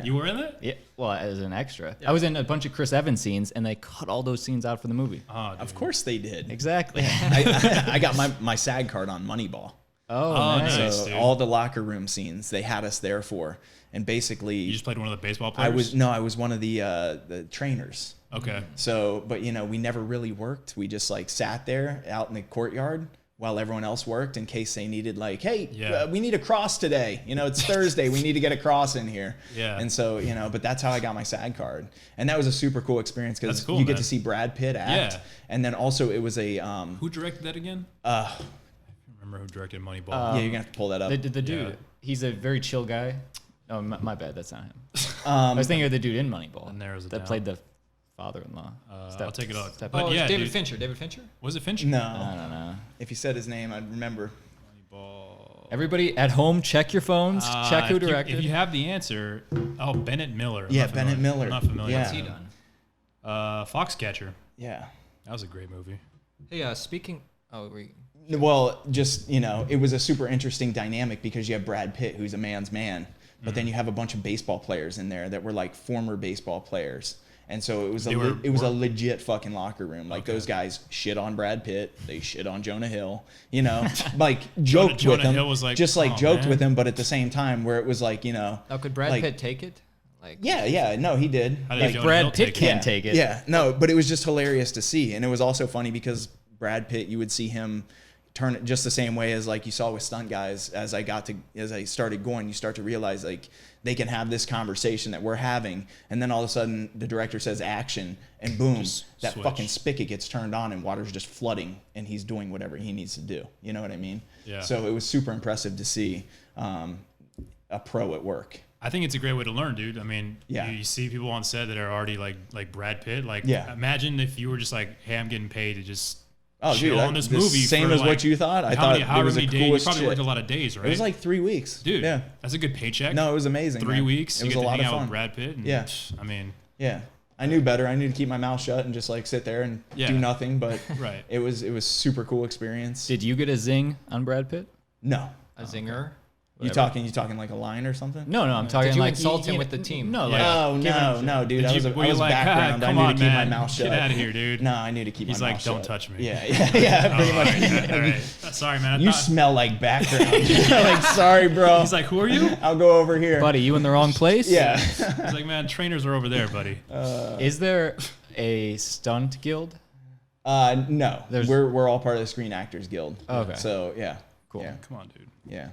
You were in it? Yeah, well, as an extra, I was in a bunch of Chris Evans scenes, and they cut all those scenes out for the movie. Oh, dude. Of course they did. Exactly. I got my SAG card on Moneyball. Oh, Oh, nice. nice. So dude. all the locker room scenes they had us there for, and basically You just played one of the baseball players? I was one of the trainers. Okay. So, but we never really worked. We just like sat there out in the courtyard while everyone else worked in case they needed like, hey, Yeah. we need a cross today. It's Thursday. We need to get a cross in here. Yeah. And so, but that's how I got my SAG card. And that was a super cool experience because That's cool, you get man. to see Brad Pitt act. Yeah. And then also it was a, Who directed that again? I don't remember who directed Moneyball. yeah, you're going to have to pull that up. The dude, Yeah. he's a very chill guy. Oh, my bad, that's not him. I was thinking of the dude in Moneyball That narrows it that down. played the father-in-law. I'll take it off. Step- But Oh, yeah, it's David dude. Fincher. David Fincher. Was it Fincher? No. I don't know. If you said his name, I'd remember. Moneyball. Everybody at home, check your phones. Check who If you- directed. If you have the answer, Bennett Miller. I'm Yeah, not familiar. Bennett Miller. I'm not familiar. Yeah. What's he done? Foxcatcher. Yeah. That was a great movie. Hey, speaking. Oh, Well, just, it was a super interesting dynamic because you have Brad Pitt, who's a man's man, but then you have a bunch of baseball players in there that were like former baseball players. And so it was They a were- legit fucking locker room. Like those guys shit on Brad Pitt, they shit on Jonah Hill, like joked Jonah with him, Hill was like, just like "Oh, joked man." with him, but at the same time where it was like, Now, could Brad like- Pitt take it? Like, yeah, no, he did. How did Like, Jonah Brad Hill Pitt take it? can't take it. Yeah, no, but it was just hilarious to see, and it was also funny because Brad Pitt, you would see him turn it just the same way as like you saw with stunt guys. As I started going, you start to realize like they can have this conversation that we're having, and then all of a sudden the director says action, and boom, Just that switch. fucking spigot gets turned on, and water's just flooding, and he's doing whatever he needs to do. You know what I mean? Yeah. So it was super impressive to see a pro at work. I think it's a great way to learn, dude. I mean, Yeah. you see people on set that are already like Brad Pitt. Like, Yeah. imagine if you were just like, hey, I'm getting paid to just chill on this movie. Same for as like, what you thought. I thought it was the days. You coolest probably shit. worked a lot of days, right? It was like 3 weeks. Dude, yeah. That's a good paycheck. No, it was amazing. 3 weeks. It was you a get to lot hang of out fun. with Brad Pitt. And, Yeah. I mean. Yeah. I knew better. I knew to keep my mouth shut and just like sit there and do nothing. But right. it was super cool experience. Did you get a zing on Brad Pitt? No. A zinger? You talking like a line or something? No, I'm talking Did you like insult him with the team? No, Yeah. like No, dude. Did I you- was, were you I was like, background. "Ah, come I knew on, to keep my man. mouth shut. Get out of here, dude. No, I knew to keep He's my like, mouth don't shut. touch me. Yeah, pretty much. All right. Sorry, man. You smell like background. Like, sorry, bro. He's like, who are you? I'll go over here. buddy, you in the wrong place? Yeah. He's like, man, trainers are over there, buddy. Is there a stunt guild? No. There's- We're all part of the Screen Actors Guild. Okay. So, yeah. Cool. Yeah. Come on, dude. Yeah.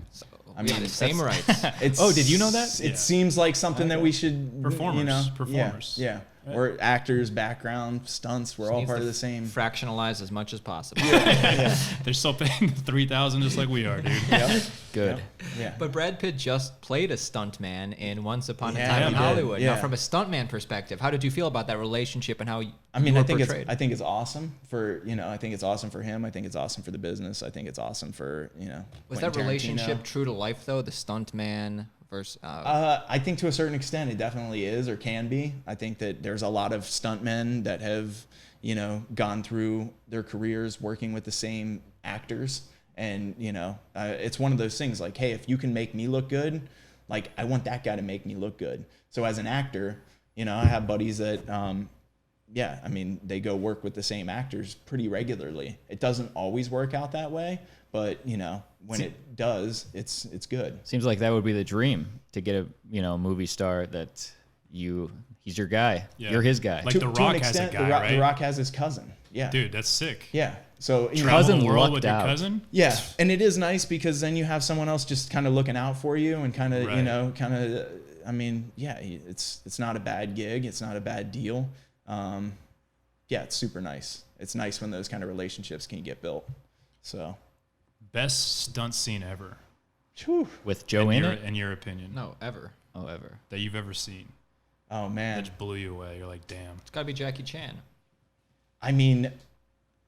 I mean, mean, the same rights. It's, Oh, did you know that? It Yeah. seems like something that we should, Performers. you know, Performers. Yeah. Right. We're actors, background, stunts. We're all Needs part to of the same. Fractionalize as much as possible. Yeah. They're still paying 3,000 just like we are, dude. Yep. Good. Yeah. But Brad Pitt just played a stuntman in Once Upon a Yeah, Time in he did. Hollywood. Yeah. Now, from a stuntman perspective, how did you feel about that relationship and how you I mean, were I think portrayed? it's awesome for, you know, I think it's awesome for him. I think it's awesome for the business. I think it's awesome for, you know, Was Quentin that relationship Tarantino. true to life though? The stuntman versus I think to a certain extent it definitely is or can be. I think that there's a lot of stuntmen that have, you know, gone through their careers working with the same actors. And, you know, it's one of those things like, hey, if you can make me look good, like I want that guy to make me look good. So as an actor, you know, I have buddies that, yeah, I mean, they go work with the same actors pretty regularly. It doesn't always work out that way, but, you know, when it does, it's good. Seems like that would be the dream to get a movie star that he's your guy. Yeah. You're his guy. Like The Rock has a guy, right? The Rock has his cousin. Yeah. Dude, that's sick. Yeah. So, you know, Travel Cousin the world lucked with your out. cousin? yeah. And it is nice because then you have someone else just kind of looking out for you and kind of, you Right. know, kind of, I mean, yeah, it's not a bad gig. It's not a bad deal. Yeah, it's super nice. It's nice when those kind of relationships can get built. So, Best stunt scene ever, whew. With Joe in your, it? in your opinion, no, ever. Oh, ever. that you've ever seen, Oh that man. just blew you away. You're like, damn. It's gotta be Jackie Chan. I mean,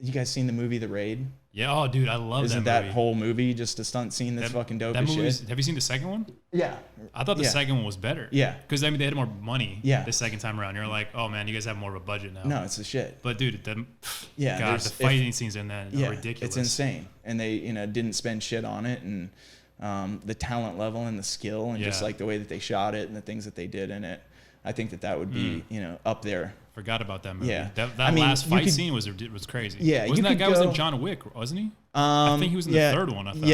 you guys seen the movie The Raid? Yeah, oh, dude, I love Isn't that that movie. whole movie just a stunt scene that's fucking dope as shit? Have you seen the second one? Yeah. I thought the Yeah. second one was better. Yeah. Because, I mean, they had more money Yeah. the second time around. You're like, oh, man, you guys have more of a budget now. No, it's the shit. But, dude, the, Yeah, God, the there's- fighting scenes in that are ridiculous. It's insane. And they, you know, didn't spend shit on it. And the talent level and the skill and just Yeah. like the way that they shot it and the things that they did in it, I think that would be, you know, up there. Forgot about that movie. Yeah. That I mean, last you fight could- scene was crazy. Yeah, you Wasn't that could guy was in go- John Wick, wasn't he? I think he was in the third one, I thought.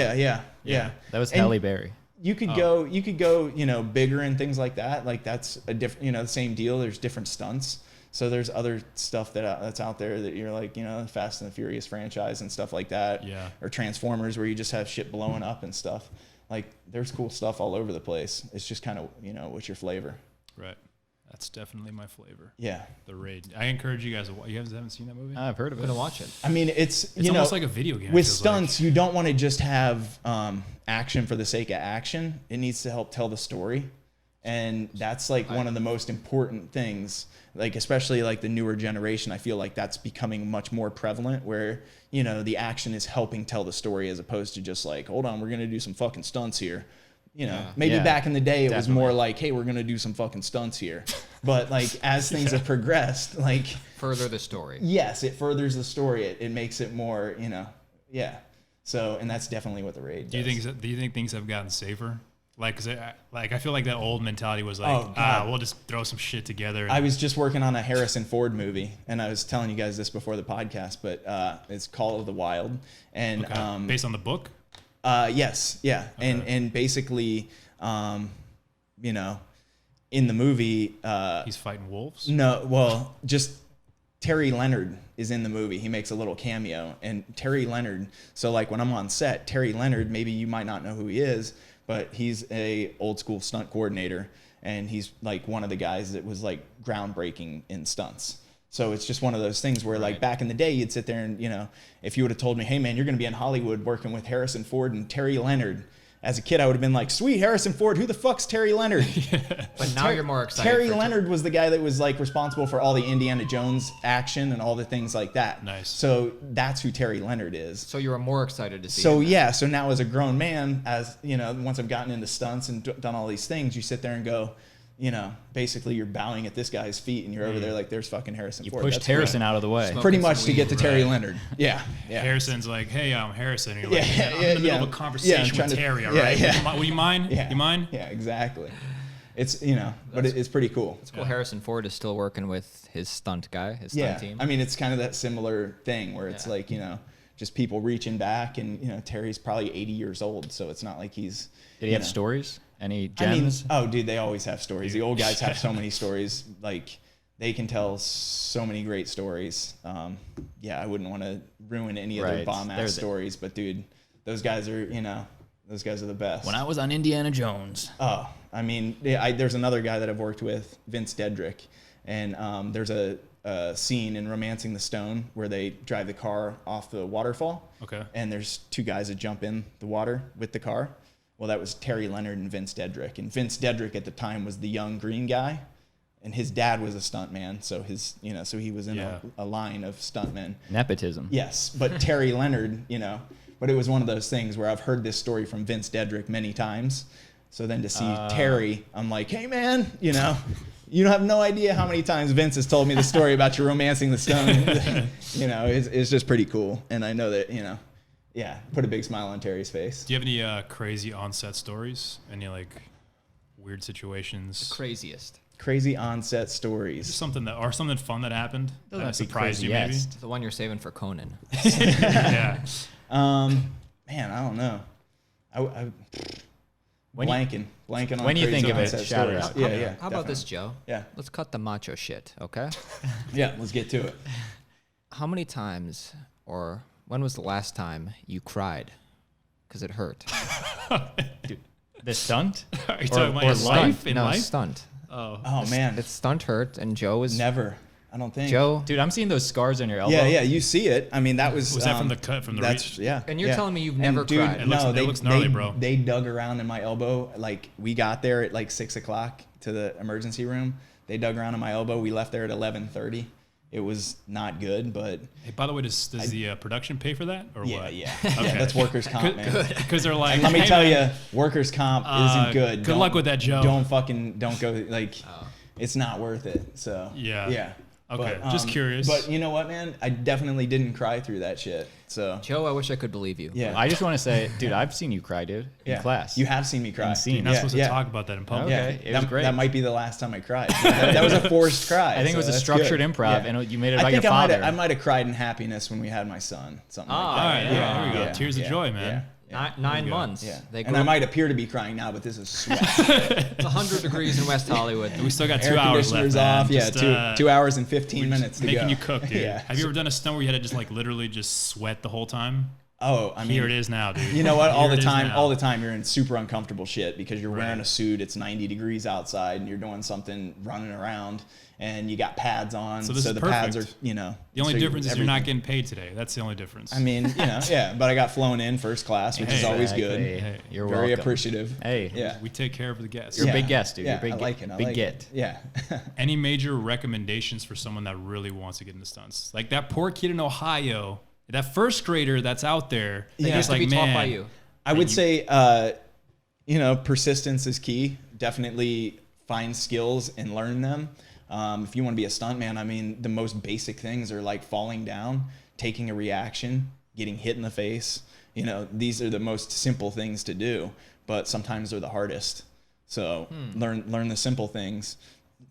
Yeah. That was And Halle Berry. You could go, you know, bigger and things like that. Like that's a different, you know, the same deal. There's different stunts. So there's other stuff that's out there that you're like, you know, Fast and the Furious franchise and stuff like that. Yeah. Or Transformers where you just have shit blowing up and stuff. Like there's cool stuff all over the place. It's just kind of, you know, what's your flavor? Right. That's definitely my flavor. Yeah. The Raid. I encourage you guys to watch. You guys haven't seen that movie? I've heard of I'm it. gonna watch it. I mean, it's you know, almost like a video game. it with feels like. stunts, you don't want to just have action for the sake of action. It needs to help tell the story. And that's like one of the most important things, like especially like the newer generation. I feel like that's becoming much more prevalent where, you know, the action is helping tell the story as opposed to just like, hold on, we're going to do some fucking stunts here. You know, maybe Yeah, back in the day it was definitely. more like, hey, we're going to do some fucking stunts here. But like as things have progressed, like, Further the story. yes, it furthers the story. It makes it more, you know, yeah. So, and that's definitely what the Raid does. Do you think things have gotten safer? Like, 'cause I feel like that old mentality was like, Oh, God. we'll just throw some shit together. I was just working on a Harrison Ford movie, and I was telling you guys this before the podcast, but it's Call of the Wild, and okay. Based on the book. yes, yeah, and basically, you know, in the movie, He's fighting wolves. no, well, just Terry Leonard is in the movie. He makes a little cameo, and Terry Leonard. So like when I'm on set, Terry Leonard, maybe you might not know who he is, but he's a old school stunt coordinator, and he's like one of the guys that was like groundbreaking in stunts. So it's just one of those things where like back in the day, you'd sit there and, you know, if you would have told me, hey man, you're going to be in Hollywood working with Harrison Ford and Terry Leonard, as a kid, I would have been like, sweet, Harrison Ford, who the fuck's Terry Leonard? But now you're more excited. Terry Leonard was the guy that was like responsible for all the Indiana Jones action and all the things like that. Nice. So that's who Terry Leonard is. So you were more excited to see So him. yeah, so now as a grown man, as you know, once I've gotten into stunts and done all these things, you sit there and go, you know, basically you're bowing at this guy's feet and you're over there like, there's fucking Harrison Ford. Pushed That's Harrison out of the way. Smoking pretty some much to get to weed. Terry Leonard. Yeah. Harrison's like, hey, I'm Harrison. And you're like, Yeah, I'm in the middle of a I'm conversation trying with to- Terry, all yeah, right? yeah. Will you mind? Yeah. You mind? Yeah, exactly. It's, you know, but it's pretty cool. It's cool. Harrison Ford is still working with his stunt guy, his stunt team. I mean, it's kind of that similar thing where it's like, you know, just people reaching back and, you know, Terry's probably 80 years old. So it's not like he's. Did he have stories? Any I mean, gems? oh, dude, they always have stories. The old guys have so many stories. Like, they can tell so many great stories. Yeah, I wouldn't want to ruin any of their Right. bomb-ass stories. But, dude, those guys are, you know, those guys are the best. When I was on Indiana Jones. Oh, I mean, there's another guy that I've worked with, Vince Dedrick, and there's a scene in Romancing the Stone where they drive the car off the waterfall. Okay. And there's two guys that jump in the water with the car. Well, that was Terry Leonard and Vince Dedrick. And Vince Dedrick at the time was the young green guy, and his dad was a stuntman. So so he was in a line of stuntmen. Nepotism. Yes, but Terry Leonard, you know, but it was one of those things where I've heard this story from Vince Dedrick many times. So then to see Terry, I'm like, hey man, you know, you don't have no idea how many times Vince has told me the story about you romancing the stone. You know, it's just pretty cool. And I know that, you know, yeah, put a big smile on Terry's face. Do you have any crazy on-set stories? Any like weird situations? Craziest. Crazy on-set stories. Just something fun that happened Doesn't have that to be surprised you, maybe? craziest. The one you're saving for Conan. Yeah. Man, I don't know. I blanking on when you crazy think of it, on-set shout it stories. out. Yeah. How about this, Joe? Yeah. Let's cut the macho shit, okay? Yeah, let's get to it. How many times, or when was the last time you cried? Because it hurt. The stunt? Are you talking about your stunt? life in no, life? stunt. Oh man, It's stunt hurt, and Joe is never. I don't think. Joe. Dude, I'm seeing those scars on your elbow. Yeah, you see it. I mean, that was. Was that from the cut from the? That's yeah. And you're yeah. telling me you've And never dude, cried? It looks gnarly, bro. They dug around in my elbow. Like we got there at like 6:00 to the emergency room. They dug around in my elbow. We left there at 11:30. It was not good, but Hey, by the way, does the production pay for that or what? yeah. Okay. Yeah, that's workers' comp, man. Because they're like, And let me hey, tell man, you, workers' comp isn't good. good luck with that, Joe. Don't go like. It's not worth it. So Yeah. Okay, But, just curious. But you know what, man? I definitely didn't cry through that shit. So Joe, I wish I could believe you. yeah, I just want to say, dude, I've seen you cry, dude, in class. You have seen me cry. In scene. You're not Yeah, supposed to yeah. talk about that in public. Okay. Yeah, It was great. That might be the last time I cried. That was a forced cry. I think it was a that's structured good. improv, Yeah. and you made it I about your think father. I might have cried in happiness when we had my son. Something like that. All right, there we go. Yeah, Tears of yeah, joy, man. Yeah. 9 go. months. Yeah. They And grew I might appear to be crying now, but this is sweat. It's 100 degrees in West Hollywood. We still got 2 Air hours left, conditioner's man. off. Yeah, Just, 2 hours and 15 minutes to making go. you cook, dude. Yeah. Have you ever done a stunt where you had to just like literally just sweat the whole time? Oh, I mean, Here it is now, dude. You know what? All Here the it is time, now. all the time, you're in super uncomfortable shit because you're wearing Right. a suit. It's 90 degrees outside, and you're doing something, running around, and you got pads on. So this is the pads are, perfect. you know. The only so difference is you're not everything- getting paid today. That's the only difference. I mean, you know, yeah. But I got flown in first class, which is Hey. always Exactly. good. Hey, You're Very welcome. appreciative. Hey, Yeah. we take care of the guests. You're a Yeah. big guest, dude. Yeah, You're a big, I like it. I big like get. it. Yeah. Any major recommendations for someone that really wants to get into stunts? Like that poor kid in Ohio, that first grader that's out there. Yeah. That's Used to like, be taught man, by you. I would say, you know, persistence is key. Definitely find skills and learn them. If you want to be a stuntman, I mean, the most basic things are like falling down, taking a reaction, getting hit in the face. You know, these are the most simple things to do, but sometimes they're the hardest. So learn the simple things.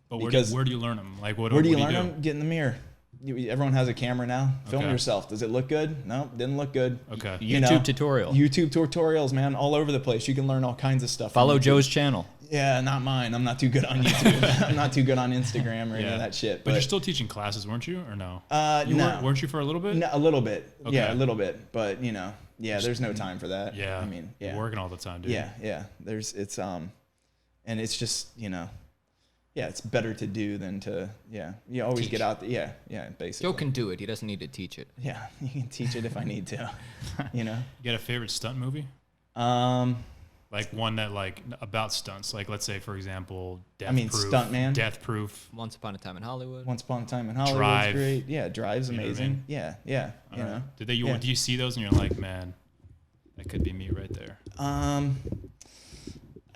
But where Because- do you learn them? Like what? Where do you what learn do? them? Get in the mirror. Everyone has a camera now. Film Okay. yourself. Does it look good? No, didn't look good. Okay. You YouTube know, tutorial. YouTube tutorials, man, all over the place. You can learn all kinds of stuff. from Follow YouTube. Joe's channel. Yeah, not mine. I'm not too good on YouTube. I'm not too good on Instagram or any Yeah. of that shit. But you're still teaching classes, weren't you? Or no? You no. weren't you for a little bit? No, a little bit. Okay. Yeah, a little bit. But you know, yeah, there's no time for that. Yeah. I mean, yeah, You're working all the time, dude. yeah. And it's just, you know, yeah, it's better to do than to, yeah. You always Teach. get out. Yeah, basically. Joe can do it. He doesn't need to teach it. Yeah, you can teach it if I need to. You know. You got a favorite stunt movie? Like one that like about stunts. Like let's say for example, Death I mean, Proof, Stuntman. Death Proof. Once Upon a Time in Hollywood. Once Upon a Time in Hollywood's Drive. great. Yeah, Drive's You know what I amazing. mean? Yeah. You know. Right. Do Yeah. you see those and you're like, man, that could be me right there.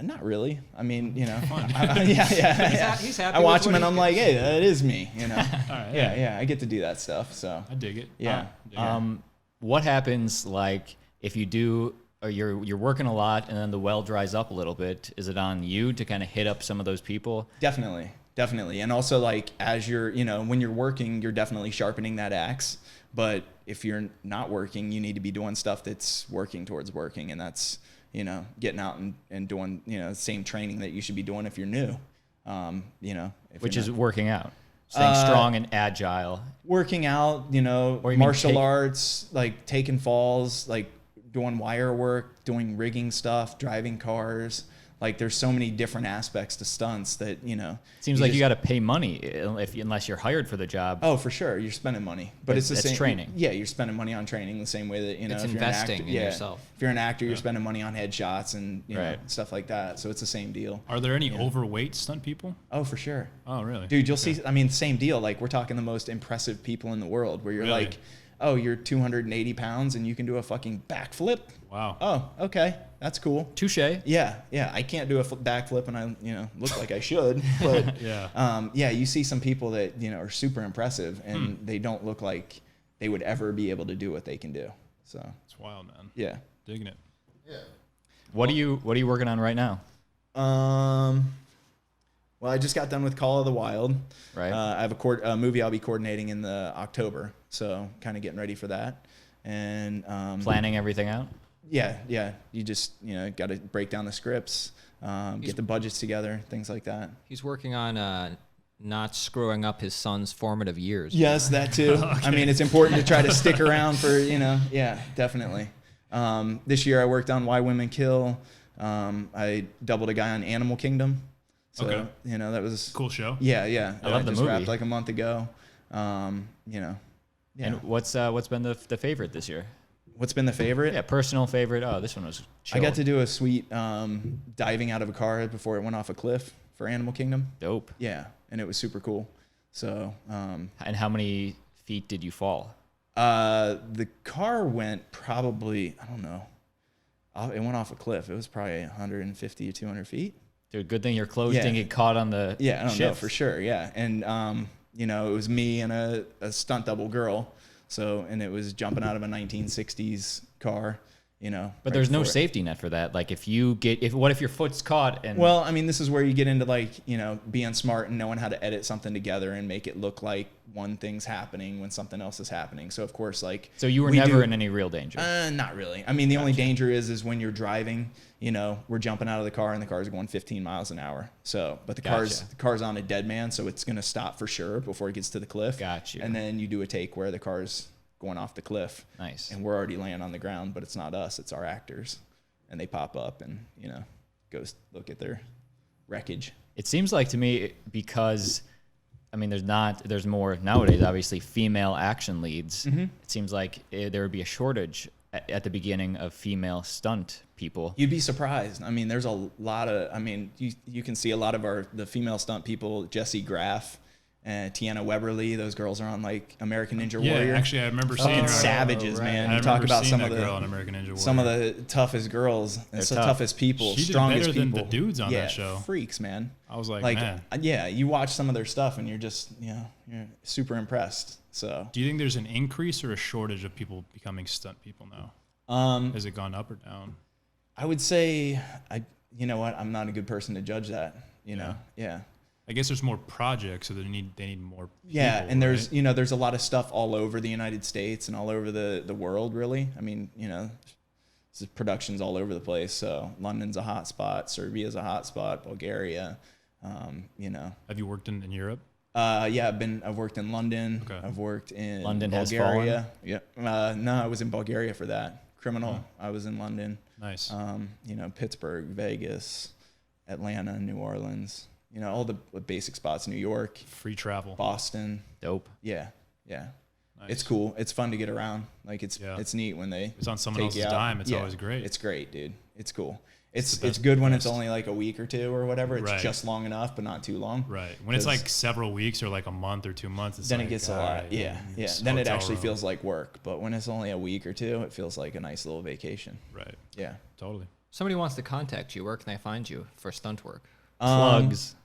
Not really. I mean, you know. He's happy I watch with them what and I'm like, hey, that is me. You know. All right, Yeah. I get to do that stuff. So. I dig it. Yeah. What happens like if you do, or you're working a lot and then the well dries up a little bit? Is it on you to kind of hit up some of those people? Definitely. And also like as you're, you know, when you're working, you're definitely sharpening that axe. But if you're not working, you need to be doing stuff that's working towards working. And that's, you know, getting out and doing, you know, the same training that you should be doing if you're new, you know. Which is working out. Staying strong and agile. Working out, you know, Or you mean martial arts, like taking falls, like doing wire work, doing rigging stuff, driving cars. Like there's so many different aspects to stunts that, you know. Seems like you got to pay money unless you're hired for the job. Oh, for sure. You're spending money. But it's the same. Training. Yeah, you're spending money on training the same way that, you know, It's if you're an investing actor, in yourself. If you're an actor, you're spending money on headshots and, you know, Right. stuff like that. So it's the same deal. Are there any overweight stunt people? Oh, for sure. Oh, really? Dude, you'll see, I mean, same deal. Like we're talking the most impressive people in the world where you're Really? like, oh, you're 280 pounds and you can do a fucking backflip. Wow. Oh, okay. That's cool. Touche. Yeah. I can't do a backflip and I, you know, look like I should, but Yeah. you see some people that, you know, are super impressive and they don't look like they would ever be able to do what they can do. So It's wild, man. yeah. Digging it. What are you working on right now? Well, I just got done with Call of the Wild. Right. I have a movie I'll be coordinating in the October, so kind of getting ready for that. And Planning everything out? Yeah. You just, you know, got to break down the scripts, get the budgets together, things like that. He's working on not screwing up his son's formative years. Yes, that too. I mean, it's important to try to stick around for, you know, yeah, definitely. This year I worked on Why Women Kill. I doubled a guy on Animal Kingdom. So, Okay. you know, that was Cool show. Yeah. I love the just movie. wrapped like a month ago. You know, yeah. And what's been the favorite this year? What's been the favorite? Yeah, personal favorite. Oh, this one was chill. I got to do a sweet diving out of a car before it went off a cliff for Animal Kingdom. Dope. Yeah, and it was super cool. So, And how many feet did you fall? the car went probably, I don't know, it went off a cliff. It was probably 150 or 200 feet. Dude, good thing your clothes Yeah. didn't get caught on the Yeah, I don't know shift. for sure. Yeah, and you know, it was me and a stunt double girl. So, and it was jumping out of a 1960s car. You know, But right there's no before it. safety net for that. Like what if your foot's caught and Well, I mean, this is where you get into like, you know, being smart and knowing how to edit something together and make it look like one thing's happening when something else is happening. So of course, like, so you were we never do- in any real danger. Not really. I mean, the only danger is when you're driving, you know, we're jumping out of the car and the car's going 15 miles an hour. So, but the car's on a dead man. So it's going to stop for sure before it gets to the cliff. Got you. And then you do a take where the car's going off the cliff. Nice. And we're already laying on the ground, but it's not us, it's our actors. And they pop up and, you know, go look at their wreckage. It seems like to me, because I mean, there's more nowadays, obviously, female action leads. Mm-hmm. It seems like there would be a shortage at the beginning of female stunt people. You'd be surprised. I mean, there's a lot of, I mean, you can see a lot of the female stunt people, Jessie Graff and Tiana Weberly. Those girls are on like American Ninja Warrior. Yeah, actually, I remember seeing Fucking her. savages, man. I You talk remember about seeing some that of the girl on American Ninja Warrior. some of the toughest girls and They're the tough. toughest people, She did strongest better than people. the dudes on yeah, that show. Freaks, man. I was like, Like, man. yeah, you watch some of their stuff and you're just, you know, you're super impressed. So, Do you think there's an increase or a shortage of people becoming stunt people now? Has it gone up or down? I would say, you know what? I'm not a good person to judge that. You know, yeah. I guess there's more projects, so they need more. Yeah, people, and there's right? you know there's a lot of stuff all over the United States and all over the world, really. I mean, you know, productions all over the place. So London's a hot spot, Serbia's a hot spot, Bulgaria. You know. Have you worked in Europe? Yeah, I've worked in London. Okay. I've worked in London has Bulgaria. Yeah. No, I was in Bulgaria for that. Criminal. I was in London. Nice. You know, Pittsburgh, Vegas, Atlanta, New Orleans. You know, all the basic spots. New York, Free travel. Oh, Boston. Dope. Yeah. Nice. It's cool. It's fun to get around. Like it's neat when they It's on someone take you else's out. dime. It's always great. It's great, dude. It's cool. It's good when it's only like a week or two or whatever. It's Right. just long enough, but not too long. Right. When it's like several weeks or like a month or 2 months, it's Then like, it gets a all lot. right, Yeah. it's Then it hotel actually room. feels like work. But when it's only a week or two, it feels like a nice little vacation. Right. Yeah. Totally. Somebody wants to contact you. Where can they find you for stunt work? Plugs.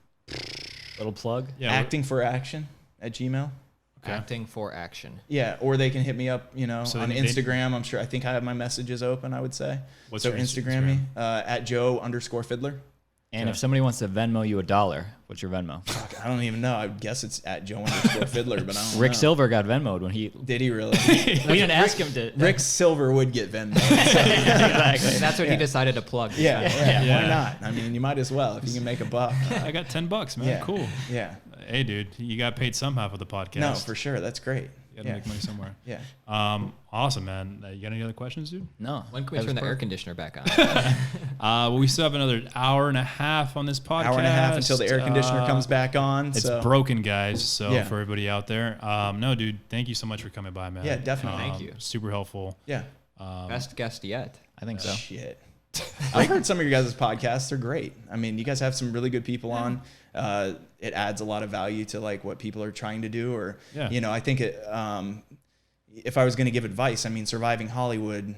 Little plug. Yeah. Acting for action at Gmail. Okay. Acting for action. Yeah, or they can hit me up, So on they- Instagram. I'm sure. I think I have my messages open. I would say. What's So your Instagram me at Joe_Fidler. And if somebody wants to Venmo you $1, what's your Venmo? Fuck, I don't even know. I guess it's at Joe_Fidler, but I don't know. Rick Silver got Venmo'd when he. Did he really? We didn't ask him to. Rick Silver would get Venmo. Exactly. That's what he decided to plug. Yeah, Yeah. why not? I mean, you might as well if you can make a buck. I got $10, man. Yeah. Cool. Yeah. Hey, dude, you got paid somehow for the podcast. No, for sure. That's great. You gotta make money somewhere. Yeah. Awesome, man. You got any other questions, dude? No. When can we That was turn the air perfect. conditioner back on? Well, we still have another hour and a half on this podcast. Hour and a half until the air conditioner comes back on. It's so. broken, guys. So Yeah. for everybody out there, no, dude, thank you so much for coming by, man. Yeah, definitely. Thank you. Super helpful. Yeah. Best guest yet. I think so. Shit. I've heard some of your guys' podcasts. They're great. I mean, you guys have some really good people on. It adds a lot of value to like what people are trying to do, or Yeah. I think it. If I was going to give advice, I mean, surviving Hollywood,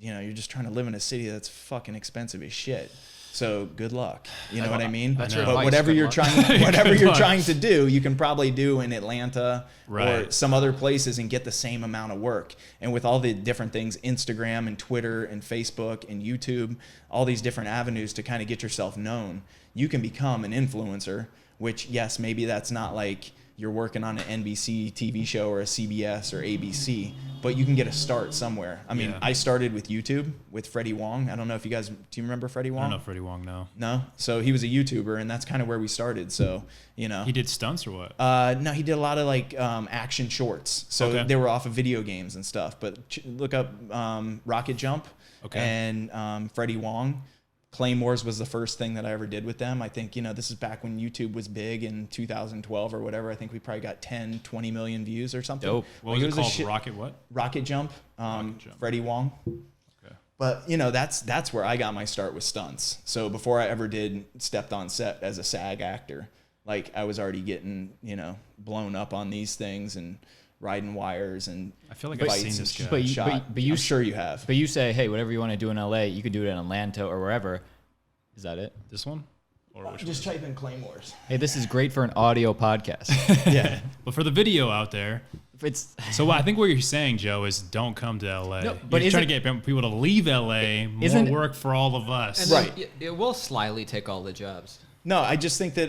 you're just trying to live in a city that's fucking expensive as shit. So good luck. You know what I mean? That's your But advice, whatever good you're luck. whatever you're luck. trying to do, you can probably do in Atlanta or Right. some other places and get the same amount of work. And with all the different things, Instagram and Twitter and Facebook and YouTube, all these different avenues to kind of get yourself known, you can become an influencer, which yes, maybe that's not like you're working on an NBC TV show or a CBS or ABC, but you can get a start somewhere. I mean, Yeah. I started with YouTube with Freddie Wong. I don't know if you guys, do you remember Freddie I Wong? don't know Freddie Wong, no. No? So he was a YouTuber, and that's kind of where we started. So, He did stunts or what? no, he did a lot of like action shorts. So Okay. they were off of video games and stuff. But look up Rocket Jump and Freddie Wong. Claymores was the first thing that I ever did with them. I think, this is back when YouTube was big in 2012 or whatever. I think we probably got 10, 20 million views or something. Dope. What Like, was it a called? shit- Rocket what? Rocket Jump, Jump. Freddie Wong. Okay. But that's where I got my start with stunts. So before I ever stepped on set as a SAG actor, like I was already getting blown up on these things and riding wires and I feel like I've fights seen and this guy. But you- shot. but you- I'm sure you have. But you say, hey, whatever you want to do in LA, you could do it in Atlanta or wherever. Is that it? This one? Or which Just type in Claymores. Hey, this is great for an audio podcast. Yeah. one? But for the video out there, It's so I think what you're saying, Joe, is don't come to LA. No, but but you're trying to isn't- get people to leave LA, more Isn't- work for all of us. And Right. then it will slyly take all the jobs. No, I just think that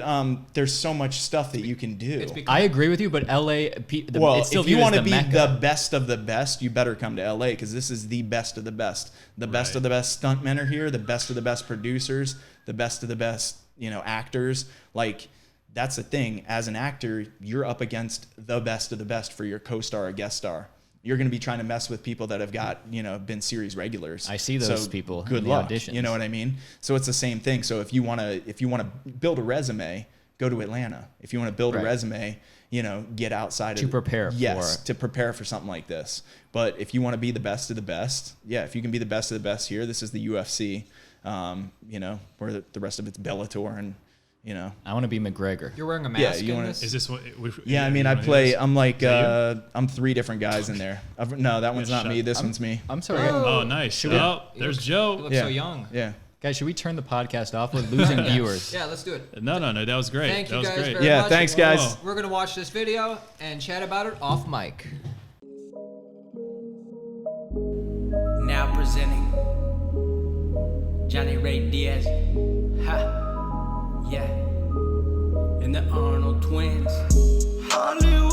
there's so much stuff that you can do. It's because I agree with you, but LA, Well, it's still if you viewed want as to the be Mecca. the best of the best, you better come to LA because this is the best of the best. The best Right. of the best stuntmen are here. The best of the best producers. The best of the best, actors. Like that's the thing. As an actor, you're up against the best of the best for your co-star or guest star. You're going to be trying to mess with people that have got, been series regulars. I see those people Good in the luck. auditions. You know what I mean? So it's the same thing. So if you want to build a resume, go to Atlanta. If you want to build a Right. resume, get outside To prepare yes, for it. to prepare for something like this. But if you want to be the best of the best, if you can be the best of the best here, this is the UFC. Where the rest of it's Bellator and I want to be McGregor. you're wearing a mask you in wanna- this? Is this what? yeah, I mean, I play. I'm like, I'm 3 different guys in there. No, that one's not me. This one's me. I'm sorry, Oh, nice. Oh, there's You Joe. look so young. Yeah. guys. Should we turn the podcast off? We're losing viewers. Yeah, let's do it. No, that was great. Thank that you was guys great. very Yeah, much. thanks, guys. Whoa. We're going to watch this video and chat about it off mic. Now presenting Johnny Ray Diaz, ha, yeah, and the Arnold twins. Hollywood.